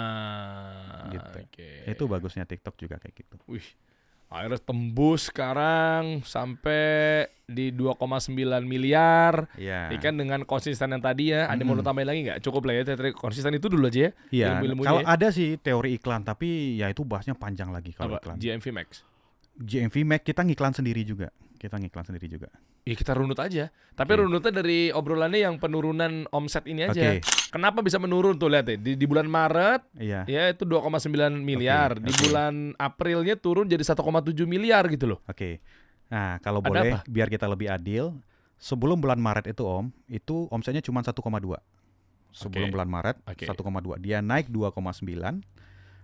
Gitu. Okay. Itu bagusnya TikTok juga kayak gitu. Wih. Akhirnya tembus sekarang sampai di 2,9 miliar. Iya. Ikan dengan konsisten yang tadi ya. Ada mau tambahin lagi nggak? Cukup lah ya. Konsisten itu dulu aja ya. Iya. Kalau ada sih teori iklan, tapi ya itu bahasnya panjang lagi kalau iklan. GMV Max. GMV Max kita ngiklan sendiri juga. Kita ngiklan sendiri juga. Iya kita runut aja. Tapi runutnya dari obrolannya yang penurunan omset ini aja. Kenapa bisa menurun tuh lihat ya. Di bulan Maret ya itu 2,9 miliar. Di bulan Aprilnya turun jadi 1,7 miliar gitu loh. Nah kalau boleh biar kita lebih adil, sebelum bulan Maret itu itu omsetnya cuma 1,2. Sebelum bulan Maret 1,2. Dia naik 2,9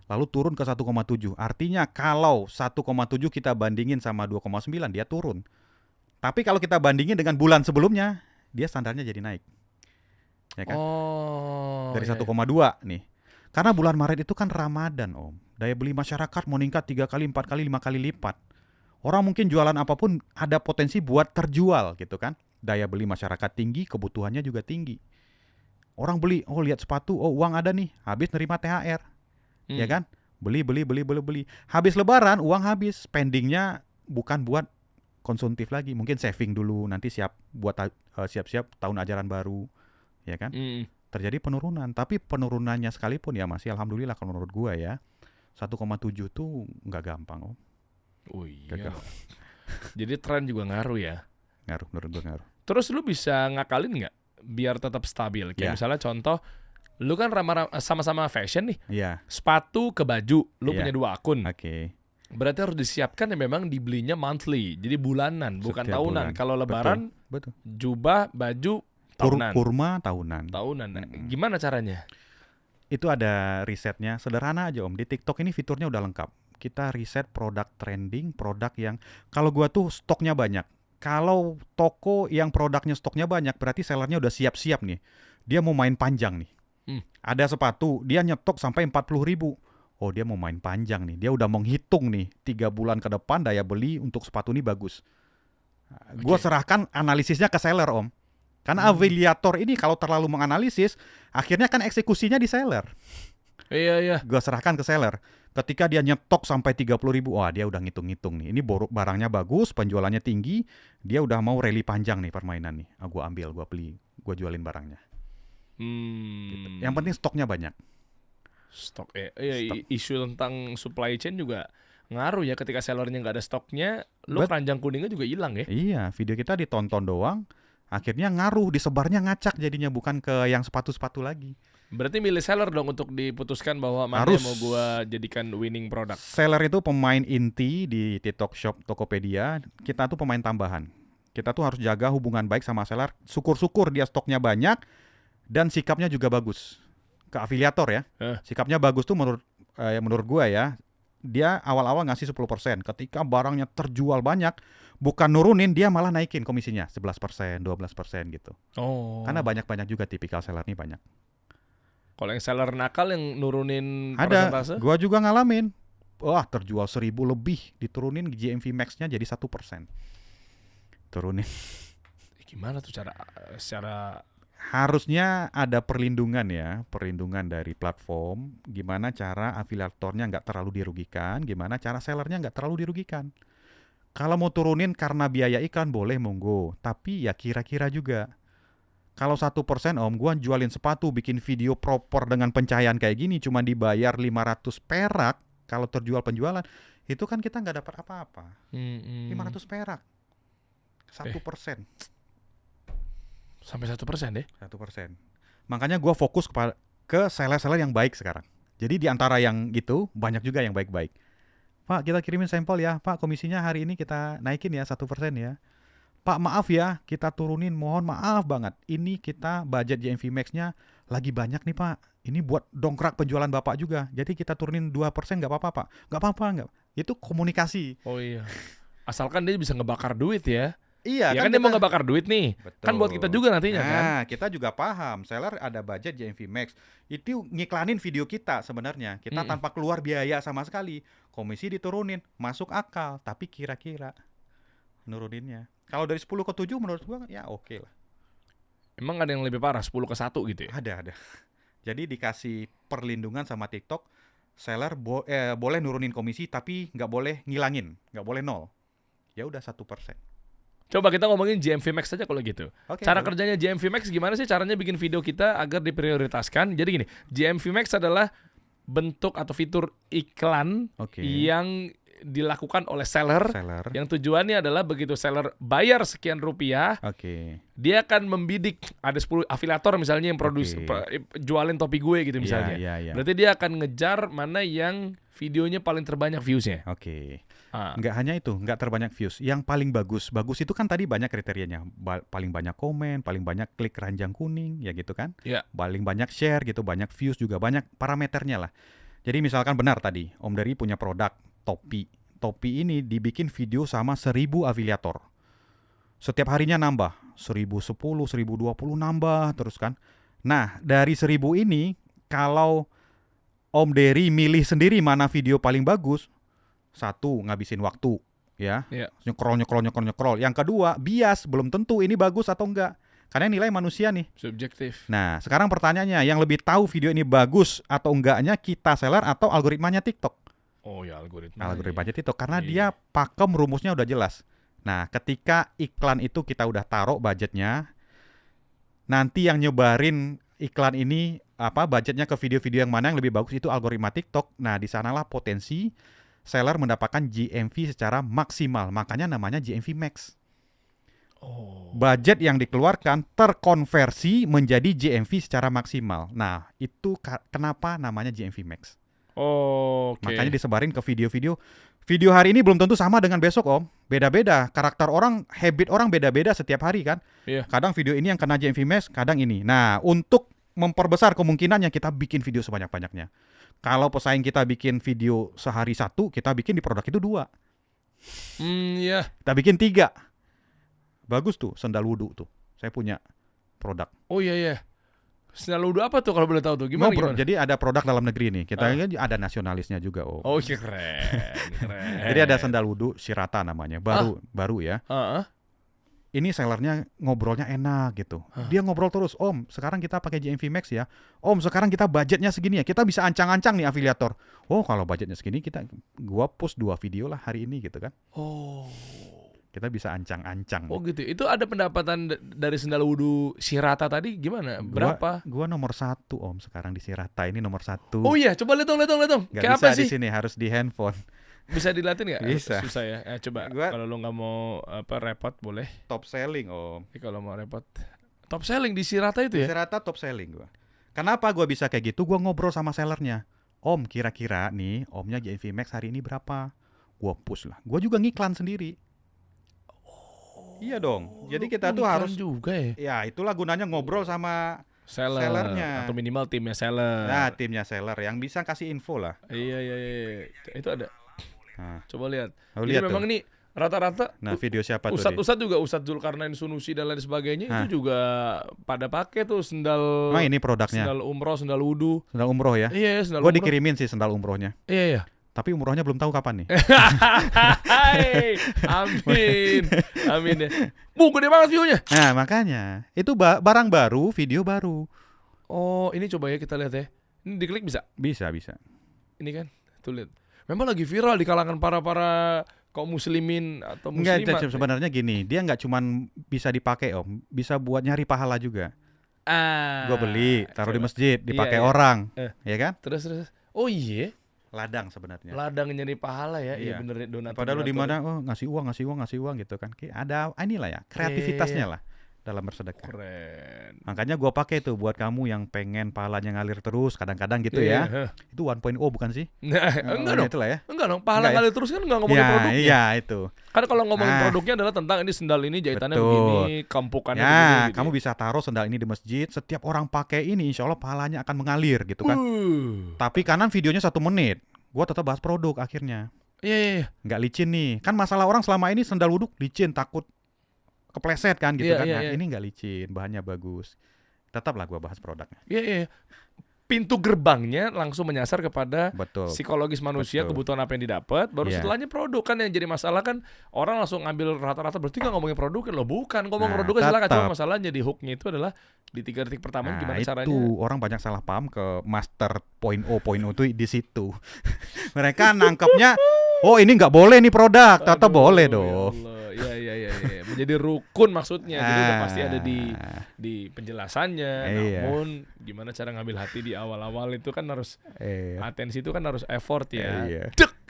lalu turun ke 1,7. Artinya kalau 1,7 kita bandingin sama 2,9 dia turun. Tapi kalau kita bandingin dengan bulan sebelumnya, dia standarnya jadi naik. Ya kan? Dari 1,2 nih. Karena bulan Maret itu kan Ramadan, Daya beli masyarakat meningkat 3 kali, 4 kali, 5 kali lipat. Orang mungkin jualan apapun ada potensi buat terjual gitu kan. Daya beli masyarakat tinggi, kebutuhannya juga tinggi. Orang beli, lihat sepatu, uang ada nih, habis nerima THR. Ya kan? Beli. Habis lebaran, uang habis. Spendingnya bukan buat konsumtif lagi, mungkin saving dulu, nanti siap-siap tahun ajaran baru, ya kan? Terjadi penurunan, tapi penurunannya sekalipun ya masih alhamdulillah kalau menurut gua ya 1,7 tuh nggak gampang, Oh iya. Jadi tren juga ngaruh ya? Ngaruh, menurut gua ngaruh. Terus lu bisa ngakalin nggak biar tetap stabil? Kayak misalnya contoh, lu kan sama-sama fashion nih. Sepatu ke baju, lu punya 2 akun. Berarti harus disiapkan ya memang dibelinya monthly, jadi bulanan, bukan setiap tahunan. Kalau lebaran, betul. Jubah, baju, tahunan. Kurma, tahunan. Gimana caranya? Itu ada risetnya, sederhana aja Di TikTok ini fiturnya udah lengkap. Kita riset produk trending, produk yang kalau gua tuh stoknya banyak. Kalau toko yang produknya stoknya banyak, berarti sellernya udah siap-siap nih. Dia mau main panjang nih. Ada sepatu, dia nyetok sampai 40.000. Dia mau main panjang nih. Dia udah menghitung nih 3 bulan ke depan daya beli untuk sepatu ini bagus. Gue serahkan analisisnya ke seller Karena afiliator ini kalau terlalu menganalisis, akhirnya kan eksekusinya di seller. Iya. Gue serahkan ke seller. Ketika dia nyetok sampai 30.000, dia udah ngitung-ngitung nih. Ini barangnya bagus, penjualannya tinggi, dia udah mau rally panjang nih permainan nih. Gue ambil, gue beli, gue jualin barangnya. Gitu. Yang penting stoknya banyak. Stok isu tentang supply chain juga ngaruh ya. Ketika sellernya nggak ada stoknya, keranjang kuningnya juga hilang ya. Iya, video kita ditonton doang, akhirnya ngaruh, disebarnya ngacak jadinya, bukan ke yang sepatu-sepatu lagi. Berarti milih seller dong untuk diputuskan bahwa mana yang mau gua jadikan winning product. Seller itu pemain inti di TikTok Shop Tokopedia, kita tuh pemain tambahan. Kita tuh harus jaga hubungan baik sama seller, syukur-syukur dia stoknya banyak dan sikapnya juga bagus. Ke afiliator ya. Sikapnya bagus tuh menurut gua ya. Dia awal-awal ngasih 10%. Ketika barangnya terjual banyak, bukan nurunin, dia malah naikin komisinya 11%, 12% gitu. Karena banyak-banyak juga tipikal seller nih banyak. Kalau yang seller nakal yang nurunin Ada, persentase? gua juga ngalamin. Terjual 1.000 lebih, diturunin GMV max-nya jadi 1%. Turunin. Gimana tuh secara harusnya ada perlindungan dari platform. Gimana cara afiliatornya nggak terlalu dirugikan, gimana cara sellernya nggak terlalu dirugikan. Kalau mau turunin karena biaya iklan boleh monggo, tapi ya kira-kira juga. Kalau 1% gua jualin sepatu, bikin video proper dengan pencahayaan kayak gini, cuma dibayar 500 perak kalau terjual penjualan, itu kan kita nggak dapat apa-apa. 500 perak, 1%. Sampai 1% deh. 1%. Makanya gue fokus ke seller-seller yang baik sekarang. Jadi di antara yang itu banyak juga yang baik-baik. Pak, kita kirimin sampel ya. Pak, komisinya hari ini kita naikin ya 1% ya. Pak, maaf ya, kita turunin. Mohon maaf banget. Ini kita budget GMV Max-nya lagi banyak nih Pak. Ini buat dongkrak penjualan Bapak juga. Jadi kita turunin 2% nggak apa-apa Pak. Nggak apa-apa, nggak. Itu komunikasi. Oh iya. Asalkan dia bisa ngebakar duit ya. Iya, ya kan dia mau ngebakar duit nih. Betul. Kan buat kita juga nantinya kan. Nah, kita juga paham. Seller ada budget GMV Max. Itu ngiklanin video kita sebenarnya. Kita tanpa keluar biaya sama sekali. Komisi diturunin, masuk akal. Tapi kira-kira nuruninnya. Kalau dari 10 ke 7 menurut gua ya oke lah. Emang ada yang lebih parah 10 ke 1 gitu ya? Ada. Jadi dikasih perlindungan sama TikTok. Seller boleh nurunin komisi tapi nggak boleh ngilangin. Nggak boleh 0. Ya udah 1%. Coba kita ngomongin GMV Max saja kalau gitu. Cara kerjanya GMV Max gimana sih caranya bikin video kita agar diprioritaskan? Jadi gini, GMV Max adalah bentuk atau fitur iklan yang dilakukan oleh seller yang tujuannya adalah begitu seller bayar sekian rupiah, dia akan membidik ada 10 afiliator misalnya yang jualin topi gue gitu misalnya. Berarti dia akan ngejar mana yang videonya paling terbanyak views-nya. Nggak hanya itu, nggak terbanyak views. Yang paling bagus itu kan tadi banyak kriterianya. Paling banyak komen, paling banyak klik ranjang kuning, ya gitu kan. Paling banyak share gitu, banyak views juga, banyak parameternya lah. Jadi misalkan benar tadi, Om Dery punya produk topi. Topi ini dibikin video sama 1000 afiliator. Setiap harinya nambah, 1010, 1020 nambah terus kan. Nah, dari 1000 ini, kalau Om Dery milih sendiri mana video paling bagus, satu, ngabisin waktu, ya. Nyekrol. Yang kedua, bias, belum tentu ini bagus atau enggak. Karena nilai manusia nih. Subjektif. Nah, sekarang pertanyaannya, yang lebih tahu video ini bagus atau enggaknya kita seller atau algoritmanya TikTok? Oh ya, algoritma. Algoritmanya TikTok, karena dia pakem rumusnya udah jelas. Nah, ketika iklan itu kita udah taruh budgetnya, nanti yang nyebarin iklan ini budgetnya ke video-video yang mana yang lebih bagus itu algoritma TikTok. Nah, di sanalah potensi seller mendapatkan GMV secara maksimal. Makanya namanya GMV Max. Budget yang dikeluarkan terkonversi menjadi GMV secara maksimal. Nah, itu kenapa namanya GMV Max. Makanya disebarin ke video-video. Video hari ini belum tentu sama dengan besok, Om. Beda-beda. Karakter orang, habit orang beda-beda setiap hari kan. Kadang video ini yang kena GMV Max, kadang ini. Nah, untuk memperbesar kemungkinannya kita bikin video sebanyak-banyaknya. Kalau pesaing kita bikin video sehari 1, kita bikin di produk itu 2. Kita bikin 3. Bagus tuh, sendal wudhu tuh. Saya punya produk. Sendal wudhu apa tuh kalau boleh tahu tuh? Gimana? Jadi ada produk dalam negeri nih. Kita ada nasionalisnya juga, Om. Keren. Jadi ada sendal wudhu Shirata namanya. Baru ya. Ini sellernya ngobrolnya enak gitu. Dia ngobrol terus, Om, sekarang kita pakai GMV Max ya. Om, sekarang kita budgetnya segini ya. Kita bisa ancang-ancang nih afiliator. Kalau budgetnya segini gua post 2 video lah hari ini gitu kan. Kita bisa ancang-ancang. Gitu. Itu ada pendapatan dari sendal wudhu Shirata tadi gimana? Berapa? Gua nomor 1, Om, sekarang di Shirata ini nomor 1. Coba lihat dong. Gak kayak bisa apa sih? Di sini harus di handphone. Bisa dilatih nggak? Bisa. Susah ya. Coba kalau lo nggak mau repot boleh. Top selling, Om. Kalau mau repot. Top selling di Shirata itu ya? Di Shirata top selling gua. Kenapa gua bisa kayak gitu? Gua ngobrol sama sellernya. Om, kira-kira nih Omnya GMV Max hari ini berapa? Gua push lah. Gua juga ngiklan sendiri. Iya dong. Jadi kita tuh harus juga ya. Ya, itulah gunanya ngobrol sama sellernya. Atau minimal timnya seller. Nah, timnya seller yang bisa kasih info lah. Iya. Itu ada. Coba lihat. Jadi memang ini rata-rata. Nah, video siapa tuh? Ustadz juga, Ustadz Zulkarnain Sunusi dan lain sebagainya itu juga pada pakai tuh sendal. Ini produknya. Sendal umroh, sendal wudhu. Sendal umroh ya? Iya, sendal umroh. Gue dikirimin sih sendal umrohnya. Iya. Tapi umrohnya belum tahu kapan nih. Amin ya. Gede banget view-nya. Nah, makanya itu barang baru, video baru. Ini coba ya kita lihat ya. Ini diklik bisa? Bisa. Ini kan, tuh lihat. Memang lagi viral di kalangan para kaum muslimin atau muslimat. Enggak, sebenarnya gini, dia nggak cuman bisa dipakai, Om, bisa buat nyari pahala juga. Gue beli, taruh di masjid, dipakai orang, ya kan? Terus. Oh iya. Ladang sebenarnya. Ladang nyari pahala ya. Iya bener donatur. Padahal lu di mana ngasih uang gitu kan. Ada inilah ya, kreativitasnya lah dalam bersedekah. Keren. Makanya gua pakai tuh buat kamu yang pengen pahalanya ngalir terus kadang-kadang gitu ya. Itu 1.0 bukan sih? Enggak dong. Itulah ya. Enggak dong. Pahala ngalir terus kan enggak ngomongin produknya. Iya, itu. Kan kalau ngomongin produknya adalah tentang ini sendal ini jahitannya begini, kampukannya begini. Kamu bisa taruh sendal ini di masjid, setiap orang pakai ini insya Allah pahalanya akan mengalir gitu kan. Tapi kanan videonya 1 menit. Gua tetap bahas produk akhirnya. Iya. Nggak licin nih. Kan masalah orang selama ini sendal wudhu licin, takut kepleset kan gitu kan. Nah, ini nggak licin, bahannya bagus. Tetaplah gua bahas produknya. Iya. Pintu gerbangnya langsung menyasar kepada psikologis manusia, kebutuhan apa yang didapat, baru setelahnya produk. Kan yang jadi masalah kan orang langsung ngambil rata-rata, berarti nggak ngomongin produk kan? Loh bukan, ngomong produknya silakan. Cuma masalahnya di hooknya itu adalah di 3 detik pertama gimana caranya. Itu orang banyak salah paham ke master point tuh di situ. Mereka nangkepnya, ini nggak boleh nih produk, tetap boleh dong. Iya. Menjadi rukun maksudnya. Jadi udah pasti ada di penjelasannya. Namun gimana cara ngambil hati di awal-awal itu kan harus atensi itu kan harus effort ya.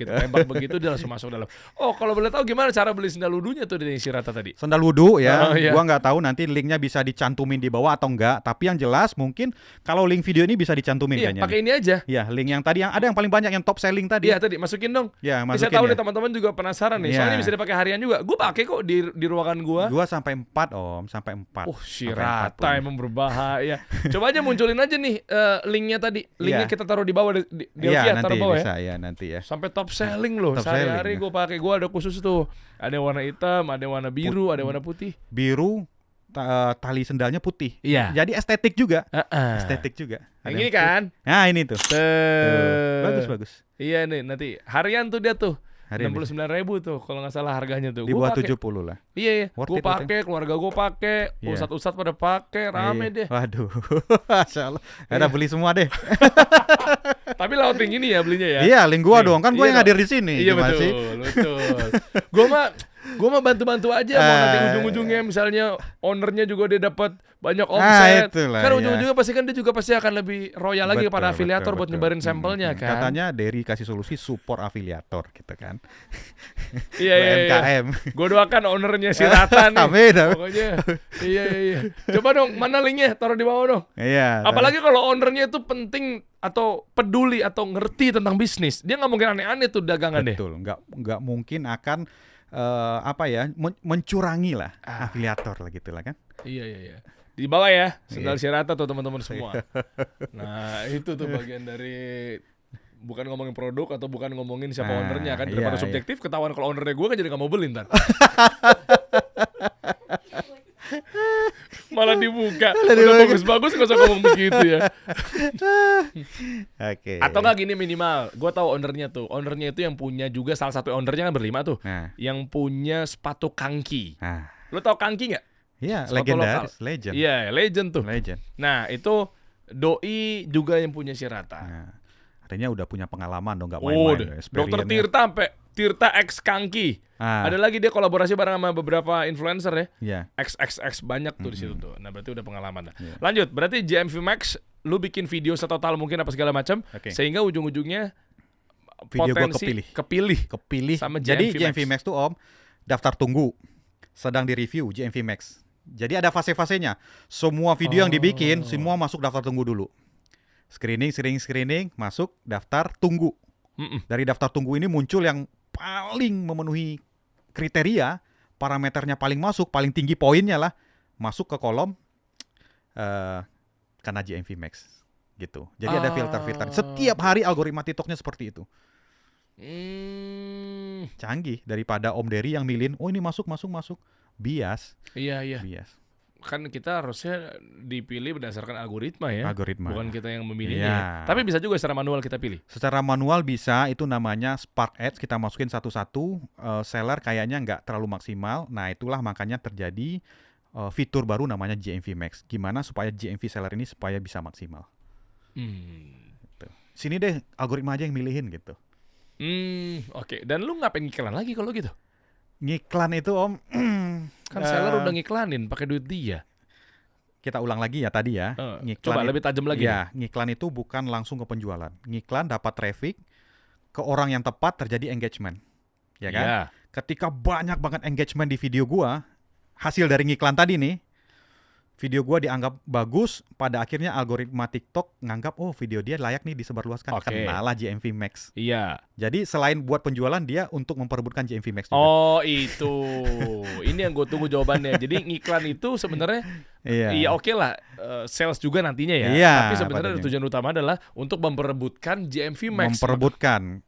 Kita tembak begitu dia langsung masuk dalam. Oh, kalau boleh tahu gimana cara beli sendal wudunya tuh di Shirata tadi? Sendal wudu ya, iya. Gua nggak tahu nanti linknya bisa dicantumin di bawah atau enggak. Tapi yang jelas mungkin kalau link video ini bisa dicantumin kayaknya. Iya, pakai ini aja. Ya, link yang tadi yang ada yang paling banyak yang top selling tadi. Iya tadi, masukin dong. Ya, masukin. Bisa tahu ya. nih teman-teman juga penasaran nih. Ya. Soalnya bisa dipakai harian juga. Gue pakai kok di ruangan gua. Gua sampai 4 Om, sampai 4. Shirata emang berbahaya. Coba aja munculin aja nih linknya tadi. Linknya kita taruh di bawah di taruh bawah bisa, ya. Nanti ya. Sampai top selling loh. Sehari-hari gue pakai. Gue ada khusus tuh. Ada yang warna hitam, ada yang warna biru, ada yang warna putih. Biru, tali sendalnya putih. Iya. Jadi estetik juga. Estetik juga. Yang ini kan? Nah, ini tuh. Bagus. Iya nih, nanti harian tuh dia tuh. 69.000 tuh kalau nggak salah harganya tuh. Di bawah 70 lah. Iya. Gue pakai, keluarga gue pakai, ustadz pada pakai, rame deh. Waduh, Masya Allah. Ada beli semua deh. Tapi lewat link ini ya belinya ya. Iya, link gua dong. Kan gua yang hadir di sini. Iya betul. Gue mah bantu-bantu aja. Mau nanti ujung-ujungnya misalnya ownernya juga dia dapat banyak omset. Kan ujung-ujungnya pasti akan lebih royal lagi kepada afiliator buat nyebarin sampelnya kan. Katanya Derry kasih solusi support afiliator gitu kan. Iya. UMKM. Gue doakan ownernya Shirata nih. Amin. Pokoknya. Iya. Coba dong, mana linknya? Taruh di bawah dong. Iya. Apalagi kalau ownernya itu penting atau peduli atau ngerti tentang bisnis, dia nggak mungkin aneh-aneh tuh dagangan deh. Betul, nggak mungkin akan mencurangi lah afiliator lah gitu lah kan. Iya. Di bawah ya, sendal Shirata tuh teman-teman semua. Nah itu tuh bagian dari bukan ngomongin produk atau bukan ngomongin siapa ownernya kan, daripada subjektif ketahuan kalau ownernya gue kan jadi nggak mau beli ntar. Malah dibuka. Udah bagus-bagus gak usah ngomong begitu ya. Oke. Atau nggak gini minimal, gue tahu ownernya tuh. Ownernya itu yang punya juga salah satu ownernya kan berlima tuh. Yang punya sepatu Kanki. Lo tau Kanki nggak? Iya, legendaris, legend. Iya, legend tuh. Legend. Nah itu doi juga yang punya Shirata. Artinya udah punya pengalaman dong, nggak main-main. Dokter Tirta sampai Tirta X Kanki. Ada lagi dia kolaborasi bareng sama beberapa influencer ya. XXX banyak tuh di situ tuh. Nah berarti udah pengalaman. Lanjut, berarti GMV Max lu bikin video setotal mungkin apa segala macam, sehingga ujung-ujungnya video potensi kepilih sama Jadi GMV Max tuh Om daftar tunggu, sedang di-review GMV Max. Jadi ada fase-fasenya. Semua video yang dibikin semua masuk daftar tunggu dulu. Screening, masuk daftar tunggu. Dari daftar tunggu ini muncul yang paling memenuhi kriteria, parameternya paling masuk, paling tinggi poinnya lah, masuk ke kolom karena GMV Max gitu. Jadi ada filter-filter. Setiap hari algoritma TikToknya seperti itu. Canggih daripada Om Derry yang milihin, oh ini masuk. Bias. Iya. Bias. Kan kita harusnya dipilih berdasarkan algoritma ya. Bukan kita yang memilihnya. Ya. Tapi bisa juga secara manual kita pilih. Secara manual bisa, itu namanya Spark Ads, kita masukin satu-satu, seller kayaknya nggak terlalu maksimal. Nah itulah makanya terjadi fitur baru namanya GMV Max. Gimana supaya GMV seller ini supaya bisa maksimal. Gitu. Sini deh algoritma aja yang milihin gitu. Oke. Dan lu ngapain ngiklan lagi kalau gitu? Ngiklan itu Om kan seller udah ngiklanin pakai duit dia. Kita ulang lagi ya tadi ya. Ngiklan coba lebih tajam lagi. Ya, ngiklan itu bukan langsung ke penjualan. Ngiklan dapat traffic ke orang yang tepat, terjadi engagement. Ya kan? Yeah. Ketika banyak banget engagement di video gua, hasil dari ngiklan tadi nih, video gua dianggap bagus, pada akhirnya algoritma TikTok nganggap video dia layak nih disebarluaskan. Kenalah GMV Max. Iya. Jadi selain buat penjualan, dia untuk memperebutkan GMV Max juga. Oh itu. Ini yang gue tunggu jawabannya. Jadi ngiklan itu sebenarnya iya oke lah, sales juga nantinya ya. Iya, tapi sebenarnya tujuan utama adalah untuk memperebutkan GMV Max. Memperebutkan.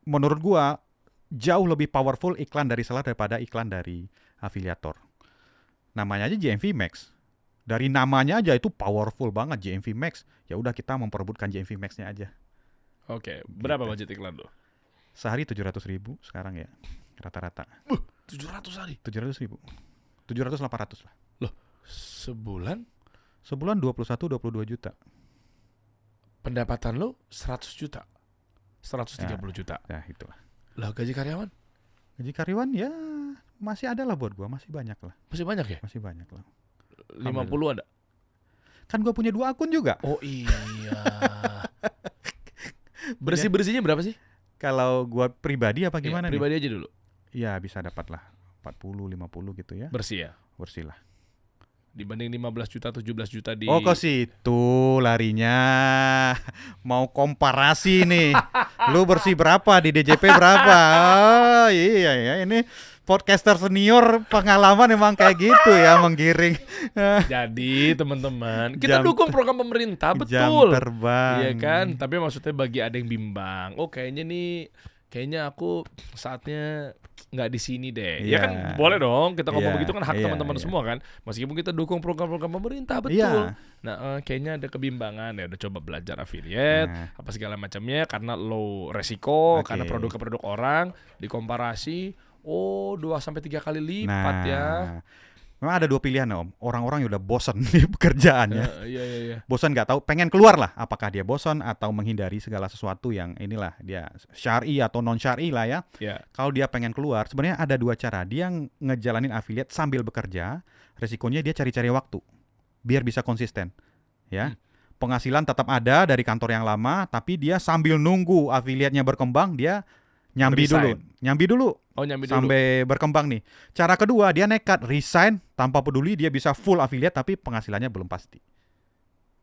Menurut gua jauh lebih powerful iklan dari seller daripada iklan dari afiliator. Namanya aja GMV Max. Dari namanya aja itu powerful banget GMV Max. Ya udah kita memperebutkan GMV Max-nya aja. Oke, berapa budget iklan lo? Sehari 700.000 sekarang ya rata-rata. 700 hari? 700.000. 700-800 lah. Loh, sebulan? Sebulan 21-22 juta. Pendapatan lo 100 juta? 130 juta? Ya itulah. Lah gaji karyawan? Gaji karyawan ya masih ada lah buat gua, masih banyak lah. Masih banyak ya? Masih banyak lah. 50 ada? Kan gua punya 2 akun juga. Oh iya. Bersih-bersihnya berapa sih? Kalau gua pribadi apa gimana nih? Pribadi aja dulu. Ya bisa dapat lah 40, 50 gitu ya. Bersih ya? Bersih lah. Dibanding 15 juta, 17 juta di... Oh ke situ larinya. Mau komparasi nih. Lu bersih berapa di DJP berapa? Oh iya ya, ini podcaster senior pengalaman emang kayak gitu ya, menggiring. Jadi teman-teman, kita dukung program pemerintah, betul. Jam terbang. Iya kan? Tapi maksudnya bagi ada yang bimbang, oh kayaknya aku saatnya nggak di sini deh. Ya kan boleh dong kita ngomong begitu, kan hak teman-teman semua kan. Meskipun kita dukung program-program pemerintah, betul. Nah, kayaknya ada kebimbangan ya. Udah coba belajar affiliate, apa segala macamnya karena low resiko, karena produk-produk orang dikomparasi, 2-3 kali lipat ya. Memang ada 2 pilihan Om. Orang-orang yang udah bosan di pekerjaannya. Iya. Bosan nggak tahu, pengen keluar lah. Apakah dia bosan atau menghindari segala sesuatu yang inilah dia syar'i atau non syar'i lah ya. Kalau dia pengen keluar, sebenarnya ada 2 cara. Dia ngejalanin affiliate sambil bekerja. Resikonya dia cari-cari waktu biar bisa konsisten. Ya. Penghasilan tetap ada dari kantor yang lama, tapi dia sambil nunggu affiliate-nya berkembang, dia nyambi dulu. Sampai berkembang nih. Cara kedua, dia nekat resign tanpa peduli, dia bisa full affiliate tapi penghasilannya belum pasti.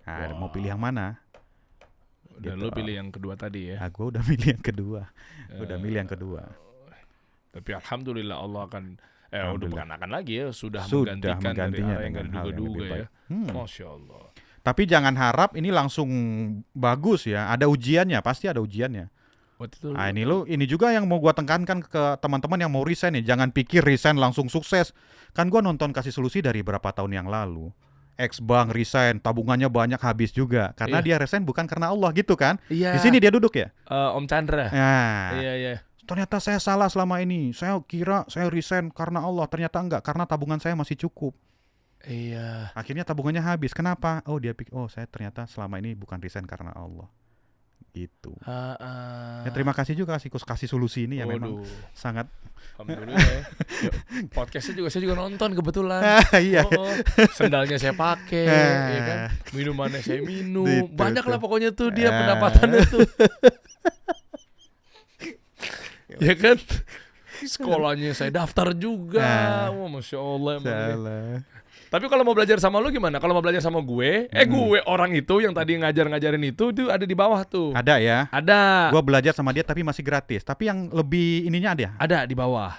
Nah, mau pilih yang mana? Dan lu pilih yang kedua tadi ya? Gue udah milih yang kedua. Tapi alhamdulillah Allah akan udah bukan akan lagi ya, sudah menggantikan dari arah yang gak diduga-duga ya. Masya Allah. Tapi jangan harap ini langsung bagus ya. Ada ujiannya, pasti ada ujiannya. Ini juga yang mau gua tekankan ke teman-teman yang mau resign nih. Jangan pikir resign langsung sukses. Kan gua nonton Kasih Solusi dari berapa tahun yang lalu. Ex-bank resign, tabungannya banyak habis juga. Karena dia resign bukan karena Allah gitu kan. Di sini dia duduk ya. Om Chandra. Iya. Ternyata saya salah selama ini. Saya kira saya resign karena Allah. Ternyata enggak, karena tabungan saya masih cukup. Iya. Akhirnya tabungannya habis. Kenapa? Dia pikir, saya ternyata selama ini bukan resign karena Allah. Gitu. Ya, terima kasih juga kasih solusi ini ya. Memang sangat. Alhamdulillah ya. Podcastnya juga saya juga nonton kebetulan. Sendalnya saya pakai, ya kan. Minumannya saya minum. Banyak lah pokoknya tuh dia pendapatannya tuh. Ya kan. Sekolahnya saya daftar juga. Masya Allah. Tapi kalau mau belajar sama lu gimana? Kalau mau belajar sama gue, gue orang itu yang tadi ngajarin itu ada di bawah tuh. Ada ya? Ada. Gue belajar sama dia tapi masih gratis. Tapi yang lebih ininya ada? Ada di bawah.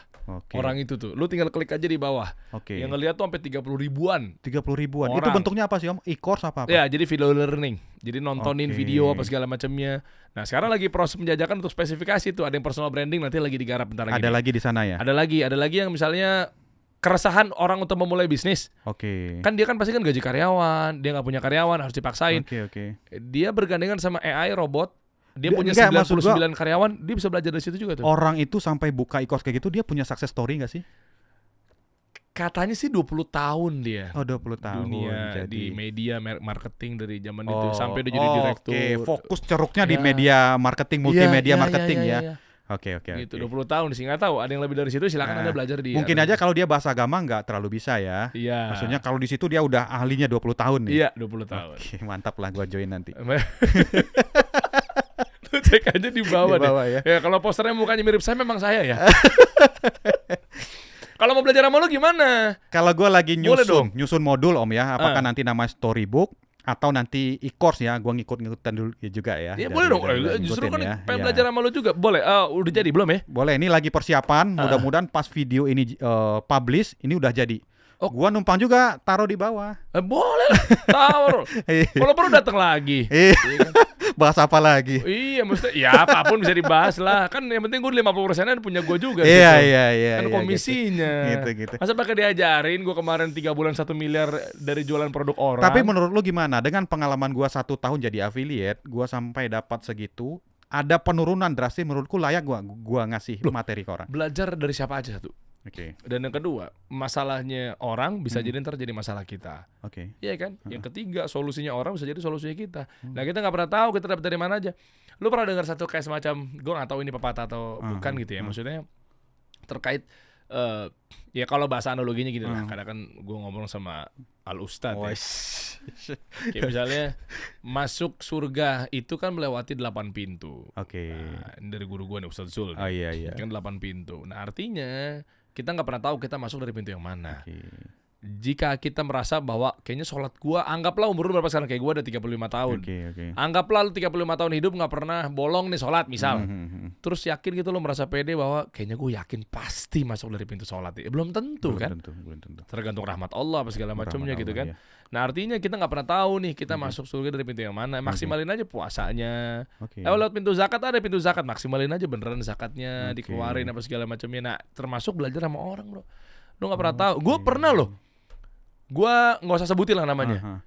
Orang itu tuh, lu tinggal klik aja di bawah. Yang ngeliat tuh sampai 30 ribuan. 30 ribuan. Itu bentuknya apa sih Om? E-course apa? Ya, jadi video learning. Jadi nontonin video apa segala macamnya. Nah, sekarang lagi proses penjajakan untuk spesifikasi tuh. Ada yang personal branding, nanti lagi digarap bentar lagi. Ada lagi di sana ya? Ada lagi yang misalnya keresahan orang untuk memulai bisnis. Kan dia kan pasti kan gaji karyawan, dia nggak punya karyawan, harus dipaksain. Dia bergandengan sama AI robot. Dia punya 99 karyawan, dia bisa belajar dari situ juga tuh. Orang itu sampai buka e-course kayak gitu, dia punya success story nggak sih? Katanya sih 20 tahun dia. 20 tahun. Dunia di media marketing dari zaman itu sampai dia jadi direktur. Fokus ceruknya di media marketing, multimedia marketing ya. Oke. Gitu, 20 tahun sih, nggak tahu. Ada yang lebih dari situ, silakan Anda belajar di. Mungkin aja kalau dia bahasa agama nggak terlalu bisa ya. Iya. Maksudnya kalau di situ dia udah ahlinya 20 tahun nih. Iya, 20 tahun. Oke, mantap lah, gua join nanti. Lu cek aja di bawah deh. Ya, kalau posternya mukanya mirip saya, memang saya ya. Kalau mau belajar sama lu gimana? Kalau gua lagi nyusun modul Om ya, apakah nanti nama storybook atau nanti e-course ya, gua ngikutin dulu juga ya. Iya boleh dong, justru kan pengen belajar sama lu juga. Boleh, udah jadi belum ya? Boleh, ini lagi persiapan, mudah-mudahan pas video ini publish, ini udah jadi. Gua numpang juga taruh di bawah. Boleh lah, taruh. Kalau perlu datang lagi. Bahas apa lagi? Iya, maksudnya ya apapun bisa dibahas lah. Kan yang penting gue 50%-nya punya gue juga. Iya. Kan komisinya. Gitu. Masa pakai diajarin gue kemarin 3 bulan 1 miliar dari jualan produk orang. Tapi menurut lu gimana? Dengan pengalaman gue 1 tahun jadi affiliate, gue sampai dapat segitu, ada penurunan drastis, menurutku layak gue ngasih materi ke orang. Belajar dari siapa aja satu. Dan yang kedua, masalahnya orang bisa jadi ntar jadi masalah kita. Iya kan? Yang ketiga, solusinya orang bisa jadi solusinya kita. Nah, kita nggak pernah tahu kita dapat dari mana aja. Lu pernah dengar satu kayak semacam, gue nggak tahu ini pepatah atau bukan gitu ya. Maksudnya terkait ya kalau bahasa analoginya gini lah. Kadang kan gue ngomong sama Al Ustadz. Kayak misalnya masuk surga itu kan melewati 8 pintu. Oke. Nah, ini dari guru gue nih Ustaz Zul. Oh iya. Kan 8 pintu. Nah artinya kita nggak pernah tahu kita masuk dari pintu yang mana. Jika kita merasa bahwa kayaknya sholat gua, anggaplah umur lu berapa sekarang, kayak gua ada 35 tahun. Anggaplah lu 35 tahun hidup gak pernah bolong nih sholat misal. Terus yakin gitu lu merasa pede bahwa kayaknya gua yakin pasti masuk dari pintu sholat. Belum tentu kan? Belum tentu. Tergantung rahmat Allah apa segala macamnya gitu kan. Ya. Nah artinya kita gak pernah tahu nih kita masuk surga dari pintu yang mana. Maksimalin aja puasanya. Lewat pintu zakat ada pintu zakat, maksimalin aja beneran zakatnya, dikeluarin apa segala macamnya. Nah termasuk belajar sama orang bro. Lu gak pernah tahu. Gua pernah loh. Gua nggak usah sebutin lah namanya.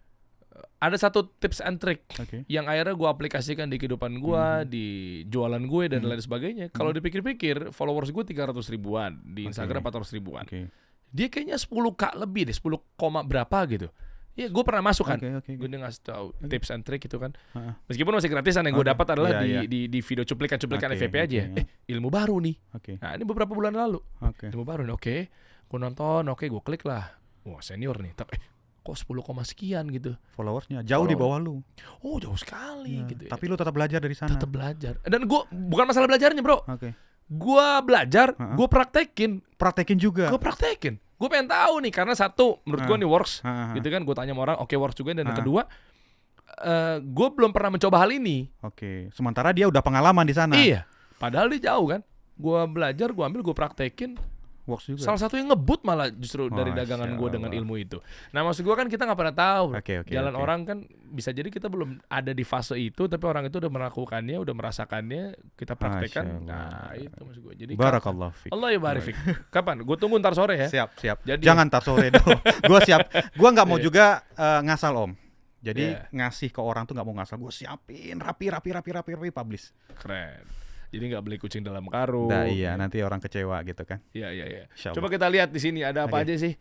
Ada satu tips and trick yang akhirnya gue aplikasikan di kehidupan gue, di jualan gue dan lain sebagainya. Kalau dipikir-pikir, followers gue 300 ribuan, di Instagram 400 ribuan. Dia kayaknya 10k lebih deh, 10, berapa gitu. Iya, gue pernah masuk kan. Gue ngasih tahu tips and trick itu kan. Meskipun masih gratisan yang gue dapat adalah di video cuplikan FVP aja. Ilmu baru nih. Nah ini beberapa bulan lalu. Ilmu baru nih. Gue nonton, gue klik lah. Wah senior nih, tapi kok 10, sekian gitu. Followersnya jauh di bawah lu. Oh jauh sekali gitu. Tapi lu tetap belajar dari sana. Tetap belajar. Dan gue bukan masalah belajarnya bro. Gue belajar, gue praktekin juga. Gue praktekin. Gue pengen tahu nih karena satu menurut gue nih works, gitu kan. Gue tanya sama orang, works juga. Dan yang kedua, gue belum pernah mencoba hal ini. Sementara dia udah pengalaman di sana. Iya. Padahal dia jauh kan. Gue belajar, gue ambil, gue praktekin. Works juga. Salah satu yang ngebut malah justru dari dagangan gue dengan ilmu itu. Nah maksud gue kan kita gak pernah tahu. Jalan orang kan bisa jadi kita belum ada di fase itu, tapi orang itu udah melakukannya, udah merasakannya, kita praktekkan. Nah itu maksud gue. Jadi Barakallah fik. Allah ya barik fik. Kapan? Gue tunggu ntar sore ya. Siap. Jadi, jangan ntar sore dong. Gue siap. Gue gak mau juga ngasal om. Jadi ngasih ke orang tuh gak mau ngasal. Gue siapin rapi publish. Keren. Jadi nggak beli kucing dalam karung. Nah, iya, nanti orang kecewa gitu kan. Iya. Coba kita lihat di sini ada apa aja sih.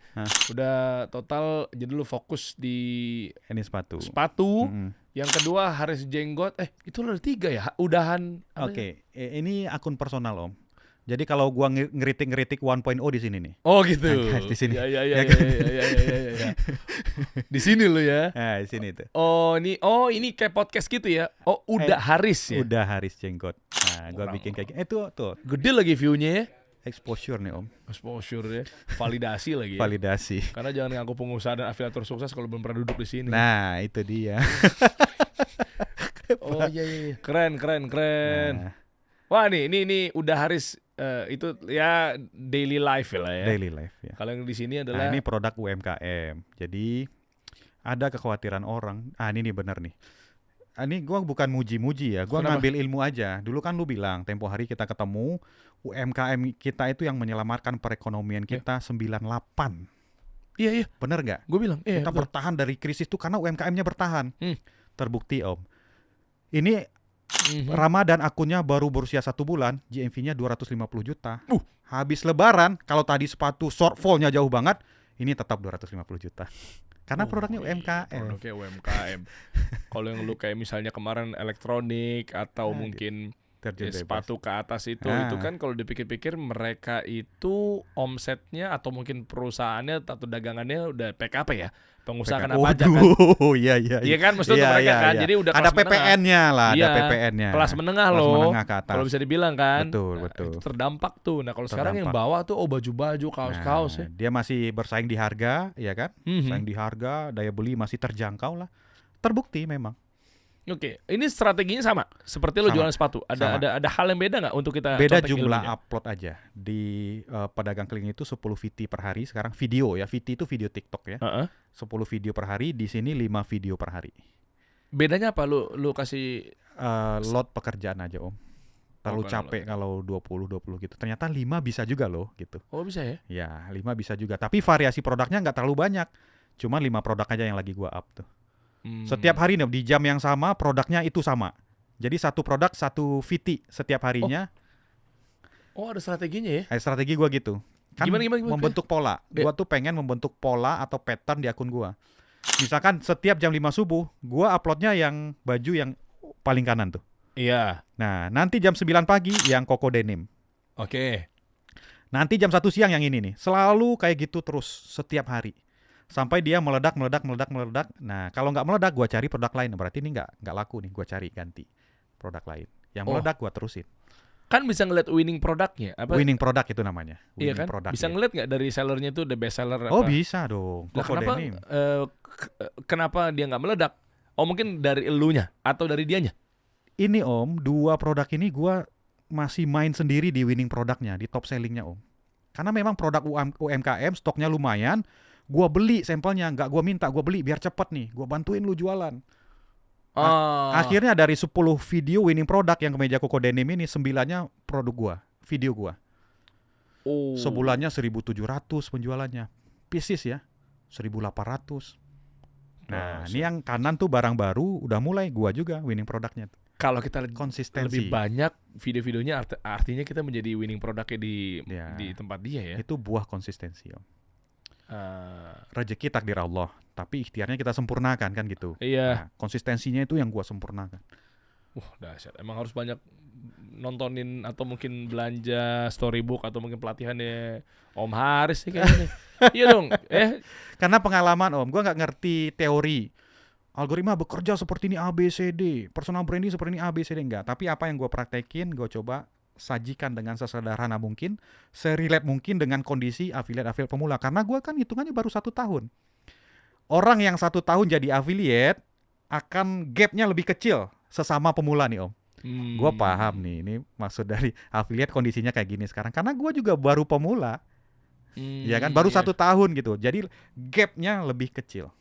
Udah total, jadi lu fokus di ini sepatu. Yang kedua Haris jenggot. Itu ada 3 ya. Udahan. Ini akun personal om. Jadi kalau gua ngeritik 1.0 di sini nih. Oh gitu. Di sini. Iya. Di sini lo ya. Nah, di sini tuh. Ini kayak podcast gitu ya. Udah Haris ya. Udah Haris jenggot. Nah, gua bikin kayak gitu. Tuh. Gede lagi view-nya ya. Exposure nih om. Exposure ya. Validasi lagi ya. Validasi. Karena jangan ngaku pengusaha dan afiliator sukses kalau belum pernah duduk di sini. Nah, itu dia. Iya. Keren. Nah. Wah ini udah Haris. Itu ya daily life lah ya. Daily life ya. Kalau yang di sini adalah ini produk UMKM. Jadi ada kekhawatiran orang. Ini benar nih. Ini gue bukan muji-muji ya. Gue ngambil ilmu aja. Dulu kan lu bilang tempo hari kita ketemu UMKM kita itu yang menyelamatkan perekonomian kita 98. Iya. Bener nggak? Gue bilang. Kita bertahan dari krisis itu karena UMKM-nya bertahan. Terbukti om. Ini Ramadan akunnya baru berusia 1 bulan, GMV-nya 250 juta. Habis lebaran, kalau tadi sepatu shortfall-nya jauh banget, ini tetap 250 juta. Karena produknya UMKM. Kalau yang lu kayak misalnya kemarin elektronik atau mungkin sepatu ke atas itu kan kalau dipikir-pikir mereka itu omsetnya atau mungkin perusahaannya atau dagangannya udah PKP ya. Pengusaha kena pajak kan. Iya kan maksudnya mereka kan. Jadi udah ada PPN-nya lah, ada PPN-nya. Kelas menengah loh. Kalau bisa dibilang kan. Betul. Itu terdampak tuh. Nah, kalau sekarang yang bawah tuh baju-baju, kaos-kaos ya. Dia masih bersaing di harga, ya kan? Bersaing di harga, daya beli masih terjangkau lah. Terbukti memang. Ini strateginya sama seperti lo jualan sepatu. Ada hal yang beda nggak untuk kita? Beda jumlah upload aja. Di pedagang keliling itu 10 VT per hari. Sekarang video ya, VT itu video TikTok ya. 10 video per hari. Di sini 5 video per hari. Bedanya apa? Lu kasih load pekerjaan aja om. Terlalu capek kalau 20 gitu. Ternyata 5 bisa juga loh gitu. Oh bisa ya? Ya 5 bisa juga. Tapi variasi produknya nggak terlalu banyak. Cuma 5 produk aja yang lagi gua up tuh. Setiap hari nih di jam yang sama produknya itu sama. Jadi satu produk satu VT setiap harinya. Ada strateginya ya? Strategi gua gitu. Kan gimana? Membentuk pola. Gua tuh pengen membentuk pola atau pattern di akun gua. Misalkan setiap jam 5 subuh gua uploadnya yang baju yang paling kanan tuh. Iya. Nah, nanti jam 9 pagi yang Koko Denim. Nanti jam 1 siang yang ini nih. Selalu kayak gitu terus setiap hari. sampai dia meledak. Nah, kalau nggak meledak, gue cari produk lain. Berarti ini nggak laku nih, gue cari ganti produk lain. Yang meledak gue terusin. Kan bisa ngeliat winning produknya. Winning product itu namanya. Iya kan? Bisa ngeliat nggak dari sellernya itu the best seller apa? Oh bisa dong. Nah, kenapa dia nggak meledak? Oh mungkin dari elunya atau dari dianya? Ini Om, 2 produk ini gue masih main sendiri di winning produknya, di top sellingnya Om. Karena memang produk UMKM stoknya lumayan. Gue beli sampelnya, nggak gue minta, gue beli biar cepet nih. Gue bantuin lu jualan. Akhirnya dari 10 video winning product yang kemeja koko denim ini 9-nya produk gua, video gua. Sebulannya 1.700 penjualannya. Pieces ya, 1.800. Nah, ini yang kanan tuh barang baru, udah mulai gua juga winning produknya. Kalau kita konsistensi lebih banyak video-videonya artinya kita menjadi winning produknya di tempat dia ya. Itu buah konsistensi, Om. Rezeki takdir Allah, tapi ikhtiarnya kita sempurnakan kan gitu. Iya. Nah, konsistensinya itu yang gua sempurnakan. Wah dahsyat. Emang harus banyak nontonin atau mungkin belanja storybook atau mungkin pelatihannya Om Haris sih kayaknya. Iya dong. Karena pengalaman Om, gua nggak ngerti teori. Algoritma bekerja seperti ini ABCD, personal branding seperti ini ABCD enggak. Tapi apa yang gua praktekin, gua coba sajikan dengan sesederhana mungkin, serelate mungkin dengan kondisi affiliate pemula. Karena gue kan hitungannya baru 1 tahun. Orang yang 1 tahun jadi affiliate akan gapnya lebih kecil sesama pemula nih Om. Gue paham nih, ini maksud dari affiliate kondisinya kayak gini sekarang. Karena gue juga baru pemula, ya kan, baru 1 tahun gitu. Jadi gapnya lebih kecil.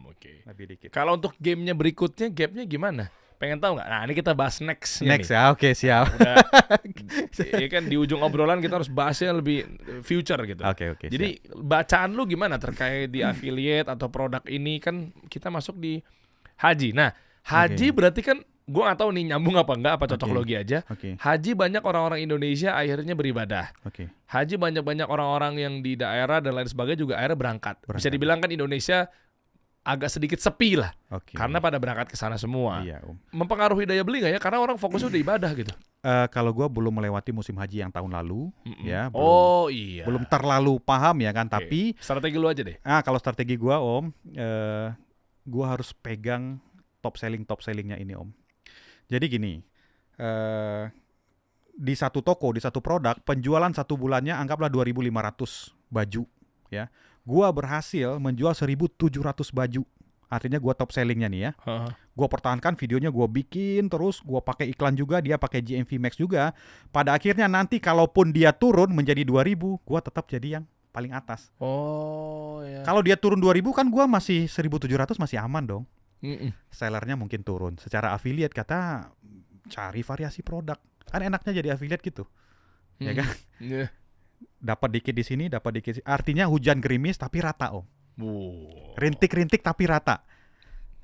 Oke. Lebih dikit. Kalau untuk gamenya berikutnya, gapnya gimana? Pengen tahu nggak? Nah ini kita bahas next nih. Ya, oke siap. Ya kan di ujung obrolan kita harus bahasnya lebih future gitu. Oke. Jadi bacaan lu gimana terkait di affiliate atau produk ini? Kan kita masuk di haji. Nah haji berarti kan gue nggak tahu nih nyambung apa enggak, apa cocok logi aja. Haji banyak orang-orang Indonesia akhirnya beribadah. Haji banyak orang-orang yang di daerah dan lain sebagainya juga akhirnya berangkat. Bisa dibilang kan Indonesia agak sedikit sepi lah, karena pada berangkat ke sana semua. Iya, Mempengaruhi daya beli nggak ya? Karena orang fokusnya udah ibadah gitu. Kalau gue belum melewati musim haji yang tahun lalu, ya. Belum terlalu paham ya kan. Tapi strategi lu aja deh. Kalau strategi gue Om, gue harus pegang top sellingnya ini Om. Jadi gini, di satu toko, di satu produk, penjualan 1 bulannya anggaplah 2.500 baju, ya. Gua berhasil menjual 1.700 baju. Artinya gua top sellingnya nih ya. Gua pertahankan videonya, gua bikin terus, gua pakai iklan juga, dia pakai GMV Max juga. Pada akhirnya nanti kalaupun dia turun menjadi 2.000, gua tetap jadi yang paling atas. Ya. Kalau dia turun 2.000 kan gua masih 1.700 masih aman dong. Sellernya mungkin turun. Secara affiliate kata cari variasi produk. Kan enaknya jadi affiliate gitu. Ya kan? Dapat dikit di sini, dapat dikit. Artinya hujan gerimis tapi rata Om. Rintik-rintik tapi rata.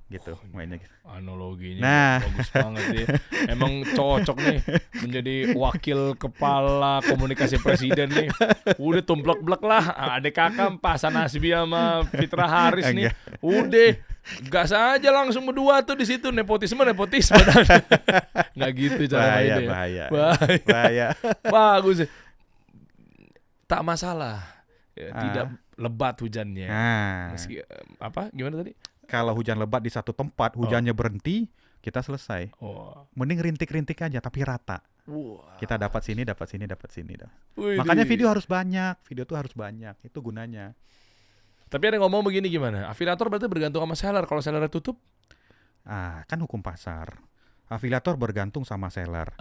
Gitu mainnya gitu. Analoginya bagus banget ya. Emang cocok nih menjadi wakil kepala komunikasi presiden nih. Udah tumplek-blek lah. Ada kakak Pak Nasbi sama Fitra Haris nih. Udah gas aja langsung berdua tuh di situ, nepotisme. Nggak gitu cara mainnya. Bahaya. Bagus. Tak masalah, tidak lebat hujannya. Meski gimana tadi? Kalau hujan lebat di satu tempat, hujannya berhenti, kita selesai. Mending rintik-rintik aja tapi rata. Kita dapat sini. Makanya video harus banyak, video tuh harus banyak, itu gunanya. Tapi ada ngomong begini gimana? Afiliator berarti bergantung sama seller. Kalau sellernya tutup? Kan hukum pasar. Afiliator bergantung sama seller.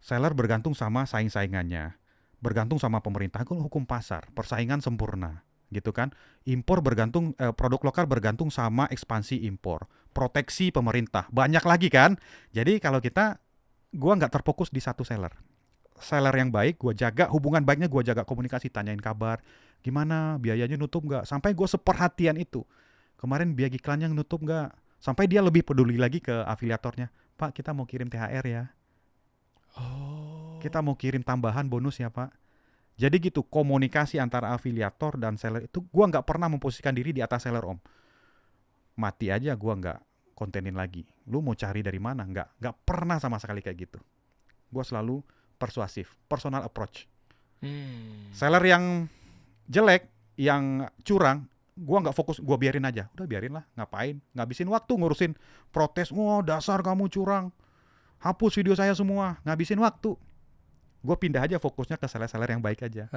Seller bergantung sama saing-saingannya. Bergantung sama pemerintah, kan hukum pasar, persaingan sempurna, gitu kan. Impor bergantung, produk lokal bergantung sama ekspansi impor, proteksi pemerintah, banyak lagi kan. Jadi kalau gua nggak terfokus di satu seller yang baik, gua jaga hubungan baiknya, gua jaga komunikasi, tanyain kabar, gimana biayanya nutup nggak, sampai gua seperhatian itu. Kemarin biaya iklannya nutup nggak, sampai dia lebih peduli lagi ke afiliatornya, Pak kita mau kirim THR ya. Kita mau kirim tambahan bonus ya Pak. Jadi gitu, komunikasi antara afiliator dan seller itu gua nggak pernah memposisikan diri di atas seller Om. Mati aja gua nggak kontenin lagi. Lu mau cari dari mana? Nggak pernah sama sekali kayak gitu. Gua selalu persuasif, personal approach. Seller yang jelek, yang curang, gua nggak fokus, gua biarin aja. Udah biarin lah, ngapain? Ngabisin waktu ngurusin protes. Wah, dasar kamu curang. Hapus video saya semua, ngabisin waktu. Gua pindah aja fokusnya ke seller-seller yang baik aja.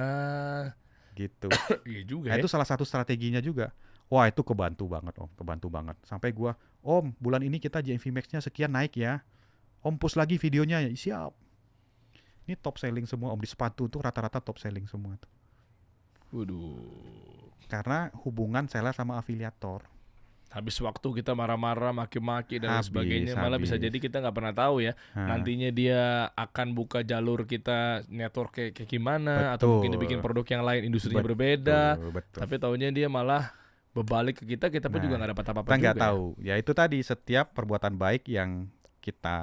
Gitu. Iya juga. Nah, itu salah satu strateginya juga. Wah, itu kebantu banget Om, kebantu banget. Sampai gua, Om, bulan ini kita GMV Max-nya sekian naik ya. Om push lagi videonya ya. Siap. Ini top selling semua Om, di sepatu tuh rata-rata top selling semua tuh. Waduh. Karena hubungan seller sama afiliator. Habis waktu kita marah-marah, maki-maki dan lain sebagainya, malah bisa jadi kita nggak pernah tahu ya. Nantinya dia akan buka jalur kita network kayak gimana, atau mungkin dia bikin produk yang lain, industrinya berbeda. Tapi taunya dia malah berbalik ke kita pun juga nggak dapat apa-apa juga. Kita nggak tahu. Ya itu tadi, setiap perbuatan baik yang kita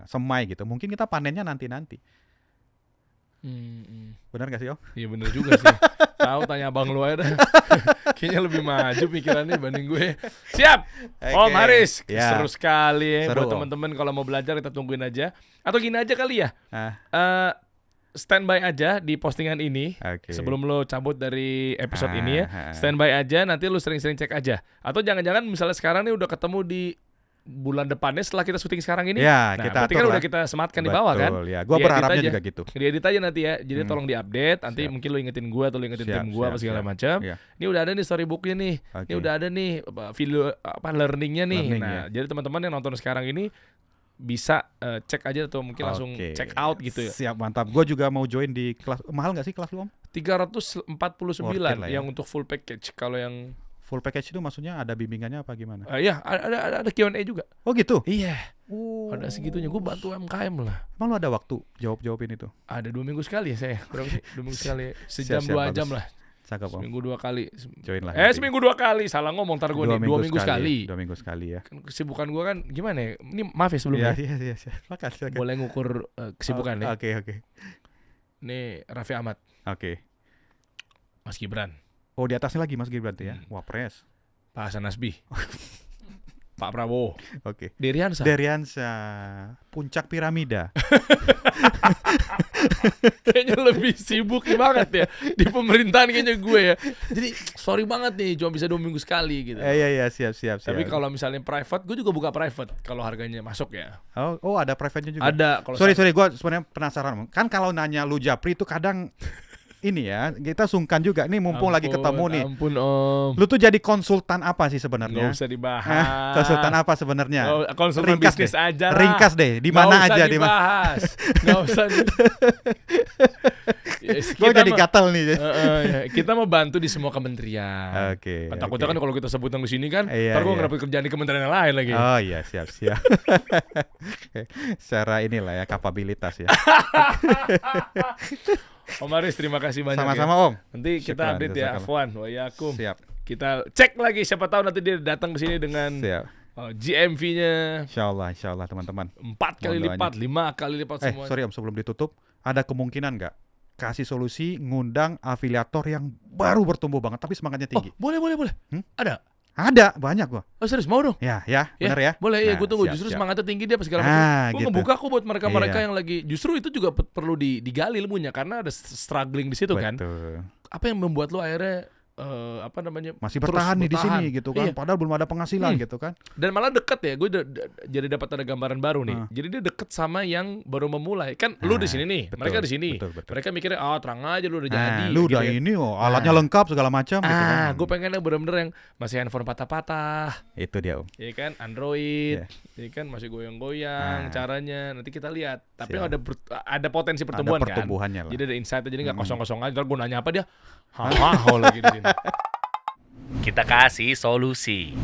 semai gitu, mungkin kita panennya nanti-nanti. Benar gak sih Om? Iya benar juga sih. Tahu tanya abang lu aja dah. Kayaknya lebih maju pikirannya dibanding gue. Siap. Om Haris, seru sekali ya. Buat teman-teman kalau mau belajar kita tungguin aja. Atau gini aja kali ya. Standby aja di postingan ini. Sebelum lo cabut dari episode ini ya. Standby aja, nanti lo sering-sering cek aja. Atau jangan-jangan misalnya sekarang nih udah ketemu di bulan depannya setelah kita syuting sekarang ini. Ya, nah, kita berarti kan udah kita sematkan di bawah kan. Ya, gue berharapnya juga gitu. Diedit aja nanti ya. Jadi tolong diupdate. Nanti mungkin lo ingetin gue atau lo ingetin tim gue apa segala macam. Ini udah ada nih storybooknya nih. Ini udah ada nih video learningnya nih. Jadi teman-teman yang nonton sekarang ini bisa cek aja atau mungkin langsung check out gitu ya. Siap, mantap. Gue juga mau join di kelas. Mahal nggak sih kelas lu Om? 349 yang untuk full package. Kalau yang full package itu maksudnya ada bimbingannya apa gimana? Iya, ada Q&A juga. Oh gitu? Iya. Ada segitunya. Gue bantu UMKM lah. Emang lu ada waktu jawabin itu? Ada 2 minggu sekali ya saya. Berapa sih? 2 minggu sekali. Sejam 2 jam lah. Cakep Om. Seminggu 2 kali. Join lah. Seminggu 2 kali. Salah ngomong ntar gue nih. 2 minggu sekali. 2 minggu sekali ya. Kan kesibukan gue kan gimana ya? Ini maaf ya sebelumnya. Iya. Silakan. Boleh ngukur kesibukan ya. Oke. Ini Raffi Ahmad. Oke. Mas Gibran. Oh, di atasnya lagi Mas Gibran tuh ya. Wapres. Pak Hasan Nasbi. Pak Prabowo. Oke. Deriansa. Puncak piramida. Kayaknya lebih sibuk banget ya di pemerintahan kayaknya gue ya. Jadi sorry banget nih cuma bisa 2 minggu sekali gitu. Iya, siap. Tapi kalau misalnya private, gue juga buka private kalau harganya masuk ya. Oh, ada private-nya juga. Ada. Sorry, gue sebenarnya penasaran. Kan kalau nanya lu Japri itu kadang ini ya, kita sungkan juga. Nih mumpung lagi ketemu nih. Ampun Om. Lu tuh jadi konsultan apa sih sebenarnya? Nggak usah dibahas. Konsultan apa sebenarnya? Konsultan ringkas bisnis deh. aja lah. Ringkas deh, di mana aja di mana. Nggak usah. Gue jadi gatel nih. Kita mau bantu di semua kementerian. Oke. Takutnya kan kalau kita sebutan di sini kan, ntar gue nggak dapat kerjaan di kementerian yang lain lagi. Oh iya, siap. Secara inilah ya, kapabilitas ya. Om Haris, terima kasih banyak. Sama-sama ya. Om. Nanti kita update ya, Afwan, Wayakum. Siap. Kita cek lagi, siapa tahu nanti dia datang ke sini dengan GMV-nya. Insyaallah teman-teman. 4 kali lipat, 5 kali lipat semua. Sorry Om, sebelum ditutup, ada kemungkinan nggak kasih solusi ngundang afiliator yang baru bertumbuh banget tapi semangatnya tinggi? Boleh. Ada, banyak gua. Oh serius, mau dong? Ya, benar ya. Boleh, gue tunggu. Justru semangatnya tinggi dia pas segala macam. Gue ngebuka kok buat mereka yang lagi. Justru itu juga perlu digali ilmunya karena ada struggling di situ kan. Apa yang membuat lo akhirnya masih bertahan nih di sini gitu kan. Padahal belum ada penghasilan gitu kan. Dan malah deket ya, gue jadi dapat ada gambaran baru nih. Jadi dia deket sama yang baru memulai. Kan lu di sini nih, mereka di sini. Betul. Mereka mikirnya terang aja lu udah jadi. Lu udah gitu ini alatnya lengkap segala macam gitu kan. Gue pengennya bener-bener yang masih handphone patah-patah. Itu dia Om. Iya kan, Android. Iya kan, masih goyang-goyang caranya. Nanti kita lihat. Tapi ada potensi pertumbuhan kan. Lah. Jadi ada insight, jadi nggak kosong-kosong aja. Ntar gue nanya apa dia, lagi di sini. Kita kasih solusi.